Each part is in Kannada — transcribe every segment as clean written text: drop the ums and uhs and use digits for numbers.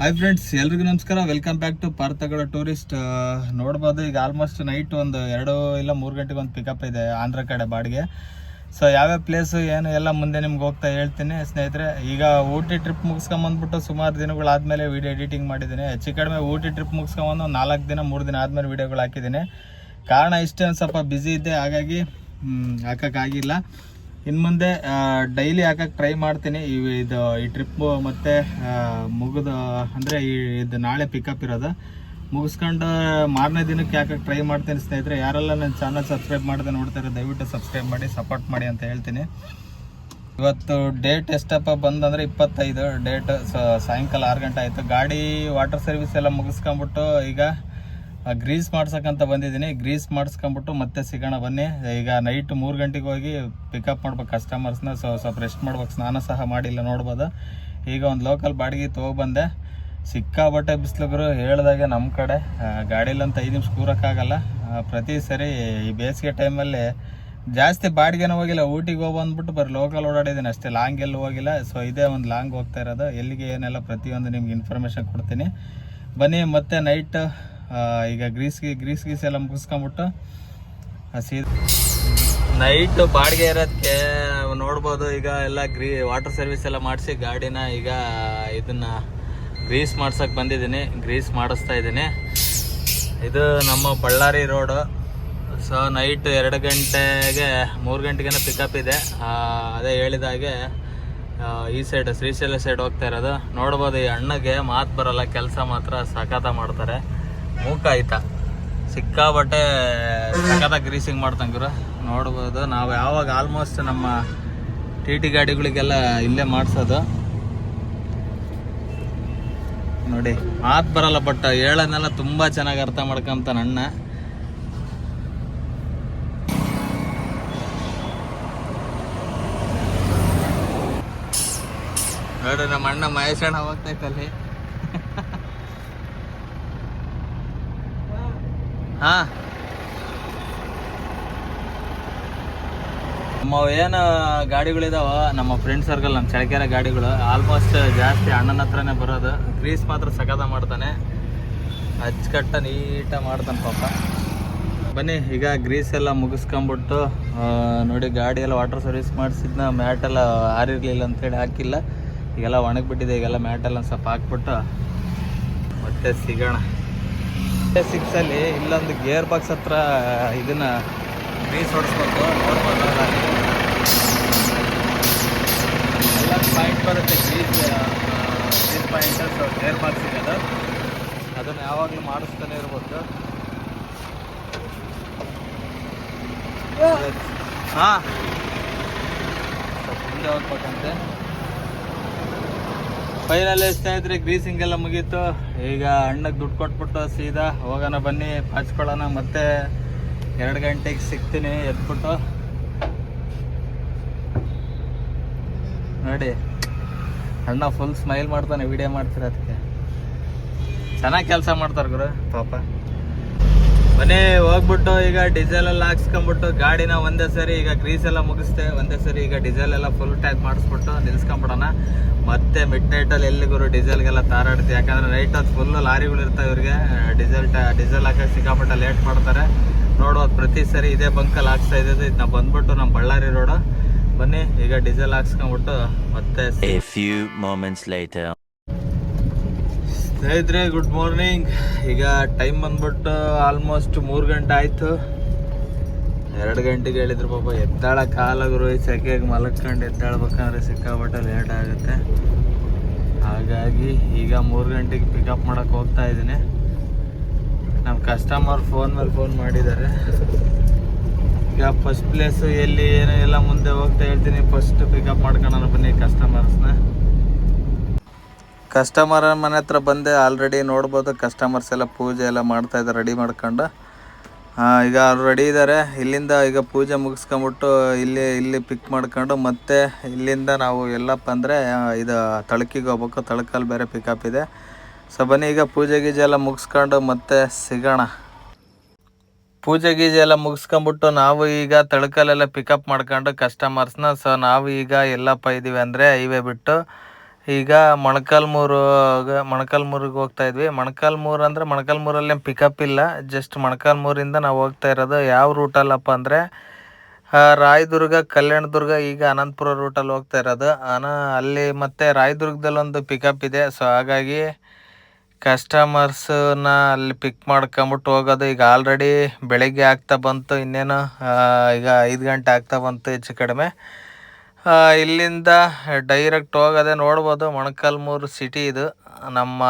ಹಾಯ್ ಫ್ರೆಂಡ್ಸ್, ಎಲ್ರಿಗೂ ನಮಸ್ಕಾರ. Welcome back to Parthagada tourist. ನೋಡ್ಬೋದು, ಈಗ ಆಲ್ಮೋಸ್ಟ್ ನೈಟ್ ಒಂದು 2 ಇಲ್ಲ 3 ಗಂಟೆಗೆ ಒಂದು ಪಿಕಪ್ ಇದೆ ಆಂಧ್ರ ಕಡೆ ಬಾಡಿಗೆ. ಸೊ ಯಾವ್ಯಾವ ಪ್ಲೇಸು ಏನು ಎಲ್ಲ ಮುಂದೆ ನಿಮ್ಗೆ ಹೋಗ್ತಾ ಹೇಳ್ತೀನಿ ಸ್ನೇಹಿತರೆ. ಈಗ ಊಟಿ ಟ್ರಿಪ್ ಮುಗಿಸ್ಕೊಂಬಂದ್ಬಿಟ್ಟು ಸುಮಾರು ದಿನಗಳಾದಮೇಲೆ ವೀಡಿಯೋ ಎಡಿಟಿಂಗ್ ಮಾಡಿದ್ದೀನಿ. ಹೆಚ್ಚು ಕಡಿಮೆ ಊಟಿ ಟ್ರಿಪ್ ಮುಗಿಸ್ಕೊಂಬಂದು 4 ದಿನ 3 ದಿನ ಆದಮೇಲೆ ವೀಡಿಯೋಗಳು ಹಾಕಿದ್ದೀನಿ. ಕಾರಣ ಇಷ್ಟೇ, ಒಂದು ಸ್ವಲ್ಪ ಬ್ಯುಸಿ ಇದ್ದೆ, ಹಾಗಾಗಿ ಹಾಕೋಕ್ಕಾಗಿಲ್ಲ. ಇನ್ನು ಮುಂದೆ ಡೈಲಿ ಹಾಕಕ್ಕೆ ಟ್ರೈ ಮಾಡ್ತೀನಿ. ಈ ಟ್ರಿಪ್ಪು ಮತ್ತು ಮುಗಿದು ಅಂದರೆ ಇದು ನಾಳೆ ಪಿಕಪ್ ಇರೋದು ಮುಗಿಸ್ಕೊಂಡು ಮಾರನೇ ದಿನಕ್ಕೆ ಹಾಕಕ್ಕೆ ಟ್ರೈ ಮಾಡ್ತೀನಿ ಸ್ನೇಹಿತರೆ. ಯಾರೆಲ್ಲ ನನ್ನ ಚಾನಲ್ ಸಬ್ಸ್ಕ್ರೈಬ್ ಮಾಡದೆ ನೋಡ್ತಾರೆ ದಯವಿಟ್ಟು ಸಬ್ಸ್ಕ್ರೈಬ್ ಮಾಡಿ, ಸಪೋರ್ಟ್ ಮಾಡಿ ಅಂತ ಹೇಳ್ತೀನಿ. ಇವತ್ತು ಡೇಟ್ ಎಷ್ಟಪ್ಪ ಬಂದಂದರೆ 25 ಡೇಟ್. ಸಾಯಂಕಾಲ 6 ಗಂಟೆ ಆಯಿತು. ಗಾಡಿ ವಾಟರ್ ಸರ್ವಿಸ್ ಎಲ್ಲ ಮುಗಿಸ್ಕೊಂಬಿಟ್ಟು ಈಗ ಗ್ರೀಸ್ ಮಾಡ್ಸಕ್ಕಂತ ಬಂದಿದ್ದೀನಿ. ಗ್ರೀಸ್ ಮಾಡಿಸ್ಕೊಂಬಿಟ್ಟು ಮತ್ತೆ ಸಿಗೋಣ ಬನ್ನಿ. ಈಗ ನೈಟ್ 3 ಗಂಟೆಗೆ ಹೋಗಿ ಪಿಕಪ್ ಮಾಡ್ಬೇಕು ಕಸ್ಟಮರ್ಸ್ನ. ಸ್ವಲ್ಪ ರೆಸ್ಟ್ ಮಾಡ್ಬೇಕು, ಸ್ನಾನ ಸಹ ಮಾಡಿಲ್ಲ ನೋಡ್ಬೋದು. ಈಗ ಒಂದು ಲೋಕಲ್ ಬಾಡಿಗೆ ತೊಗೊಬಂದೆ. ಸಿಕ್ಕಾಬಟ್ಟೆ ಬಿಸಿಲುಗರು ಹೇಳ್ದಾಗೆ ನಮ್ಮ ಕಡೆ ಗಾಡಿಲಂತ 5 ನಿಮಿಷ ಕೂರೋಕ್ಕಾಗಲ್ಲ. ಪ್ರತಿ ಸರಿ ಈ ಬೇಸಿಗೆ ಟೈಮಲ್ಲಿ ಜಾಸ್ತಿ ಬಾಡಿಗೆನೂ ಹೋಗಿಲ್ಲ. ಊಟಿಗೆ ಹೋಗ್ಬಂದ್ಬಿಟ್ಟು ಬರೀ ಲೋಕಲ್ ಓಡಾಡಿದ್ದೀನಿ ಅಷ್ಟೇ, ಲಾಂಗ್ ಎಲ್ಲೂ ಹೋಗಿಲ್ಲ. ಸೊ ಇದೇ ಒಂದು ಲಾಂಗ್ ಹೋಗ್ತಾ ಇರೋದು. ಎಲ್ಲಿಗೆ ಏನೆಲ್ಲ ಪ್ರತಿಯೊಂದು ನಿಮ್ಗೆ ಇನ್ಫಾರ್ಮೇಷನ್ ಕೊಡ್ತೀನಿ ಬನ್ನಿ. ಮತ್ತೆ ನೈಟ್ ಈಗ ಗ್ರೀಸ್ ಎಲ್ಲ ಮುಗಿಸ್ಕೊಂಬಿಟ್ಟು ನೈಟ್ ಬಾಡಿಗೆ ಇರೋದಕ್ಕೆ ನೋಡ್ಬೋದು. ಈಗ ಎಲ್ಲ ವಾಟರ್ ಸರ್ವಿಸ್ ಎಲ್ಲ ಮಾಡಿಸಿ ಗಾಡಿನ ಈಗ ಇದನ್ನ ಗ್ರೀಸ್ ಮಾಡ್ಸಕ್ಕೆ ಬಂದಿದ್ದೀನಿ. ಗ್ರೀಸ್ ಮಾಡಿಸ್ತಾ ಇದ್ದೀನಿ. ಇದು ನಮ್ಮ ಬಳ್ಳಾರಿ ರೋಡು. ಸೊ ನೈಟ್ 2 ಗಂಟೆಗೆ 3 ಗಂಟೆಗೆ ಪಿಕಪ್ ಇದೆ. ಅದೇ ಹೇಳಿದಾಗೆ ಈ ಸೈಡ್ ಶ್ರೀಶೈಲ ಸೈಡ್ ಹೋಗ್ತಾ ಇರೋದು. ನೋಡ್ಬೋದು, ಈ ಅಣ್ಣಗೆ ಮಾತು ಬರಲ್ಲ, ಕೆಲಸ ಮಾತ್ರ ಸಖತ ಮಾಡ್ತಾರೆ. ಮೂಕ ಆಯ್ತಾ ಸಿಕ್ಕಾಬಟ್ಟೆ ಸಖತ ಗ್ರೀಸಿಂಗ್ ಮಾಡ್ತಂಗ್ರು. ನೋಡ್ಬೋದು, ನಾವು ಯಾವಾಗ ಆಲ್ಮೋಸ್ಟ್ ನಮ್ಮ ಟಿ ಗಾಡಿಗಳಿಗೆಲ್ಲ ಇಲ್ಲೇ ಮಾಡಿಸೋದು. ನೋಡಿ, ಮಾತು ಬರಲ್ಲ, ಬಟ್ ಹೇಳೋದನ್ನೆಲ್ಲ ತುಂಬ ಚೆನ್ನಾಗಿ ಅರ್ಥ ಮಾಡ್ಕೊಂತಾನೆ ಅಣ್ಣ. ನೋಡ್ರಿ, ನಮ್ಮ ಅಣ್ಣ ಮಹೇಶಣ್ಣ ಹೋಗ್ತೈತಲ್ಲಿ. ಹಾ, ನಮ್ಮ ಏನು ಗಾಡಿಗಳಿದಾವ ನಮ್ಮ ಫ್ರೆಂಡ್ ಸರ್ಕಲ್, ನಮ್ಮ ಚಳಕೆರೆ ಗಾಡಿಗಳು ಆಲ್ಮೋಸ್ಟ್ ಜಾಸ್ತಿ ಅಣ್ಣನ ಹತ್ರನೇ ಬರೋದು. ಗ್ರೀಸ್ ಮಾತ್ರ ಸಖತ ಮಾಡ್ತಾನೆ, ಅಚ್ಚುಕಟ್ಟ ನೀಟಾಗಿ ಮಾಡ್ತಾನೆ ಪಾಪ. ಬನ್ನಿ, ಈಗ ಗ್ರೀಸ್ ಎಲ್ಲ ಮುಗಿಸ್ಕೊಂಬಿಟ್ಟು ನೋಡಿ, ಗಾಡಿ ಎಲ್ಲ ವಾಟರ್ ಸರ್ವಿಸ್ ಮಾಡಿಸಿದ್ನ ಮ್ಯಾಟೆಲ್ಲ ಆರಿರಲಿಲ್ಲ ಅಂತೇಳಿ ಹಾಕಿಲ್ಲ. ಈಗೆಲ್ಲ ಒಣಗಿಬಿಟ್ಟಿದೆ. ಈಗೆಲ್ಲ ಮ್ಯಾಟೆಲ್ಲ ಸ್ವಲ್ಪ ಹಾಕ್ಬಿಟ್ಟು ಮತ್ತೆ ಸಿಗೋಣ. 6 ಇಲ್ಲೊಂದು ಗೇರ್ ಬಾಕ್ಸ್ ಹತ್ರ ಇದನ್ನ ಗ್ರೀಸ್ ಹೊಡಿಸ್ಬೇಕು. ನೋಡ್ಬೋದು, ಎಲ್ಲ ಪಾಯಿಂಟ್ ಬರುತ್ತೆ grease point. So gearbox ಇದೆ, ಅದನ್ನು ಯಾವಾಗಲೂ ಮಾಡಿಸ್ತಾನೆ ಇರ್ಬೋದು. ಹಾಂ, ಮುಂದೆ ಹೋಗ್ಬೇಕಂತೆ. ಫೈನಲ್ ಸ್ನೇಹಿತರೆ, ಗ್ರೀಸಿಂಗ್ ಎಲ್ಲ ಮುಗೀತು. ಈಗ ಅಣ್ಣಗೆ ದುಡ್ಡು ಕೊಟ್ಬಿಟ್ಟು ಸೀದಾ ಹೋಗೋಣ ಬನ್ನಿ, ಪಾಚ್ಕೊಳ್ಳೋಣ. ಮತ್ತೆ 2 ಗಂಟೆಗೆ ಸಿಗ್ತೀನಿ ಎದ್ಬಿಟ್ಟು. ನೋಡಿ, ಅಣ್ಣ ಫುಲ್ ಸ್ಮೈಲ್ ಮಾಡ್ತಾನೆ ವಿಡಿಯೋ ಮಾಡ್ತೀರ. ಅದಕ್ಕೆ ಚೆನ್ನಾಗಿ ಕೆಲಸ ಮಾಡ್ತಾರೆ ಗುರು ಪಾಪ. ಬನ್ನಿ, ಹೋಗ್ಬಿಟ್ಟು ಈಗ ಡೀಸೆಲ್ ಎಲ್ಲ ಹಾಕ್ಸ್ಕೊಂಬಿಟ್ಟು ಗಾಡಿನ ಒಂದೇ ಸರಿ ಈಗ ಗ್ರೀಸ್ ಎಲ್ಲ ಮುಗಿಸ್ತೆ. ಒಂದೇ ಸರಿ ಈಗ ಡೀಸೆಲ್ ಎಲ್ಲ ಫುಲ್ ಟ್ಯಾಂಕ್ ಮಾಡಿಸ್ಬಿಟ್ಟು ನಿಲ್ಸ್ಕೊಂಬಿಡೋಣ. ಮತ್ತೆ ಮಿಡ್ ನೈಟಲ್ಲಿ ಎಲ್ಲಿಗೂ ಡೀಸೆಲ್ಗೆಲ್ಲ ತಾರಾಡ್ತೀವಿ. ಯಾಕಂದರೆ ನೈಟ್ ಹೊತ್ತು ಫುಲ್ಲು ಲಾರಿಗಳು ಇರ್ತಾವೆ. ಇವ್ರಿಗೆ ಡೀಸೆಲ್ ಹಾಕಕ್ಕೆ ಸಿಕ್ಕಾಪಟ್ಟೆ ಲೇಟ್ ಮಾಡ್ತಾರೆ. ನೋಡೋದು ಪ್ರತಿ ಸರಿ ಇದೇ ಬಂಕಲ್ಲಿ ಹಾಕ್ಸ್ತಾ ಇದ್ದಿದ್ದು. ಇದು ನಾವು ಬಂದ್ಬಿಟ್ಟು ನಮ್ಮ ಬಳ್ಳಾರಿ ರೋಡು. ಬನ್ನಿ, ಈಗ ಡೀಸೆಲ್ ಹಾಕ್ಸ್ಕೊಂಬಿಟ್ಟು ಮತ್ತೆ ಸ್ನೇಹಿತರೆ, ಗುಡ್ ಮಾರ್ನಿಂಗ್. ಈಗ ಟೈಮ್ ಬಂದ್ಬಿಟ್ಟು ಆಲ್ಮೋಸ್ಟ್ 3 ಗಂಟೆ ಆಯಿತು. 2 ಗಂಟೆಗೆ ಹೇಳಿದ್ರು ಪಾಪ. ಎದ್ದಾಳಕ್ಕಾಗಲ್ಲ, ಸೆಕೆಗೆ ಮಲಕ್ಕೊಂಡು ಎದ್ದಾಳ್ಬೇಕಂದ್ರೆ ಸಿಕ್ಕಾಪಟ್ಟೆ ಲೇಟ್ ಆಗುತ್ತೆ. ಹಾಗಾಗಿ ಈಗ 3 ಗಂಟೆಗೆ ಪಿಕಪ್ ಮಾಡೋಕ್ಕೆ ಹೋಗ್ತಾ ಇದ್ದೀನಿ. ನಮ್ಮ ಕಸ್ಟಮರ್ ಫೋನ್ ಮೇಲೆ ಫೋನ್ ಮಾಡಿದ್ದಾರೆ. ಈಗ ಫಸ್ಟ್ ಪ್ಲೇಸು ಎಲ್ಲಿ ಏನು ಎಲ್ಲ ಮುಂದೆ ಹೋಗ್ತಾ ಹೇಳ್ತೀನಿ. ಫಸ್ಟ್ ಪಿಕಪ್ ಮಾಡ್ಕೊಳ್ಳೋಣ ಬನ್ನಿ ಕಸ್ಟಮರ್ಸ್ನ. ಕಸ್ಟಮರ್ ಮನೆ ಹತ್ರ ಬಂದೆ. ಆಲ್ರೆಡಿ ನೋಡ್ಬೋದು, ಕಸ್ಟಮರ್ಸ್ ಎಲ್ಲ ಪೂಜೆ ಎಲ್ಲ ಮಾಡ್ತಾಯಿದ್ದಾರೆ ರೆಡಿ ಮಾಡ್ಕೊಂಡು. ಈಗ ಅವ್ರು ರೆಡಿ ಇದ್ದಾರೆ. ಇಲ್ಲಿಂದ ಈಗ ಪೂಜೆ ಮುಗಿಸ್ಕೊಂಬಿಟ್ಟು ಇಲ್ಲಿ ಪಿಕ್ ಮಾಡ್ಕೊಂಡು ಮತ್ತೆ ಇಲ್ಲಿಂದ ನಾವು ಎಲ್ಲಪ್ಪ ಅಂದರೆ ಇದು ತಳಕಿಗೆ ಹೋಗ್ಬೇಕು. ತಳಕಲ್ಲಿ ಬೇರೆ ಪಿಕಪ್ ಇದೆ. ಸೊ ಬನ್ನಿ, ಈಗ ಪೂಜೆ ಗೀಜೆ ಎಲ್ಲ ಮುಗಿಸ್ಕೊಂಡು ಮತ್ತೆ ಸಿಗೋಣ. ಪೂಜೆ ಗೀಜೆ ಎಲ್ಲ ಮುಗಿಸ್ಕೊಂಬಿಟ್ಟು ನಾವು ಈಗ ತಳಕಲ್ಲೆಲ್ಲ ಪಿಕಪ್ ಮಾಡ್ಕೊಂಡು ಕಸ್ಟಮರ್ಸ್ನ. ಸೊ ನಾವು ಈಗ ಎಲ್ಲಪ್ಪ ಇದ್ದೀವಿ ಅಂದರೆ ಹೈವೇ ಬಿಟ್ಟು ಈಗ ಮೊಣಕಾಲ್ಮೂರಿಗೆ ಹೋಗ್ತಾ ಇದ್ವಿ. ಮೊಣಕಾಲ್ಮೂರು ಅಂದರೆ ಮೊಣಕಾಲ್ಮೂರಲ್ಲಿ ಪಿಕಪ್ ಇಲ್ಲ, ಜಸ್ಟ್ ಮೊಣಕಾಲ್ಮೂರಿಂದ ನಾವು ಹೋಗ್ತಾ ಇರೋದು. ಯಾವ ರೂಟಲ್ಲಪ್ಪ ಅಂದರೆ ರಾಯದುರ್ಗ, ಕಲ್ಯಾಣದುರ್ಗ, ಈಗ ಅನಂತಪುರ ರೂಟಲ್ಲಿ ಹೋಗ್ತಾ ಇರೋದು. ಅಲ್ಲಿ ಮತ್ತು ರಾಯದುರ್ಗದಲ್ಲಿ ಒಂದು ಪಿಕಪ್ ಇದೆ. ಸೊ ಹಾಗಾಗಿ ಕಸ್ಟಮರ್ಸನ್ನ ಅಲ್ಲಿ ಪಿಕ್ ಮಾಡ್ಕೊಂಬಿಟ್ಟು ಹೋಗೋದು. ಈಗ ಆಲ್ರೆಡಿ ಬೆಳಗ್ಗೆ ಆಗ್ತಾ ಬಂತು, ಇನ್ನೇನು ಈಗ 5 ಗಂಟೆ ಆಗ್ತಾ ಬಂತು ಹೆಚ್ಚು ಕಡಿಮೆ. ಇಲ್ಲಿಂದ ಡೈರೆಕ್ಟ್ ಹೋಗೋದೆ. ನೋಡ್ಬೋದು ಮೊಣಕಾಲ್ಮೂರು ಸಿಟಿ ಇದು. ನಮ್ಮ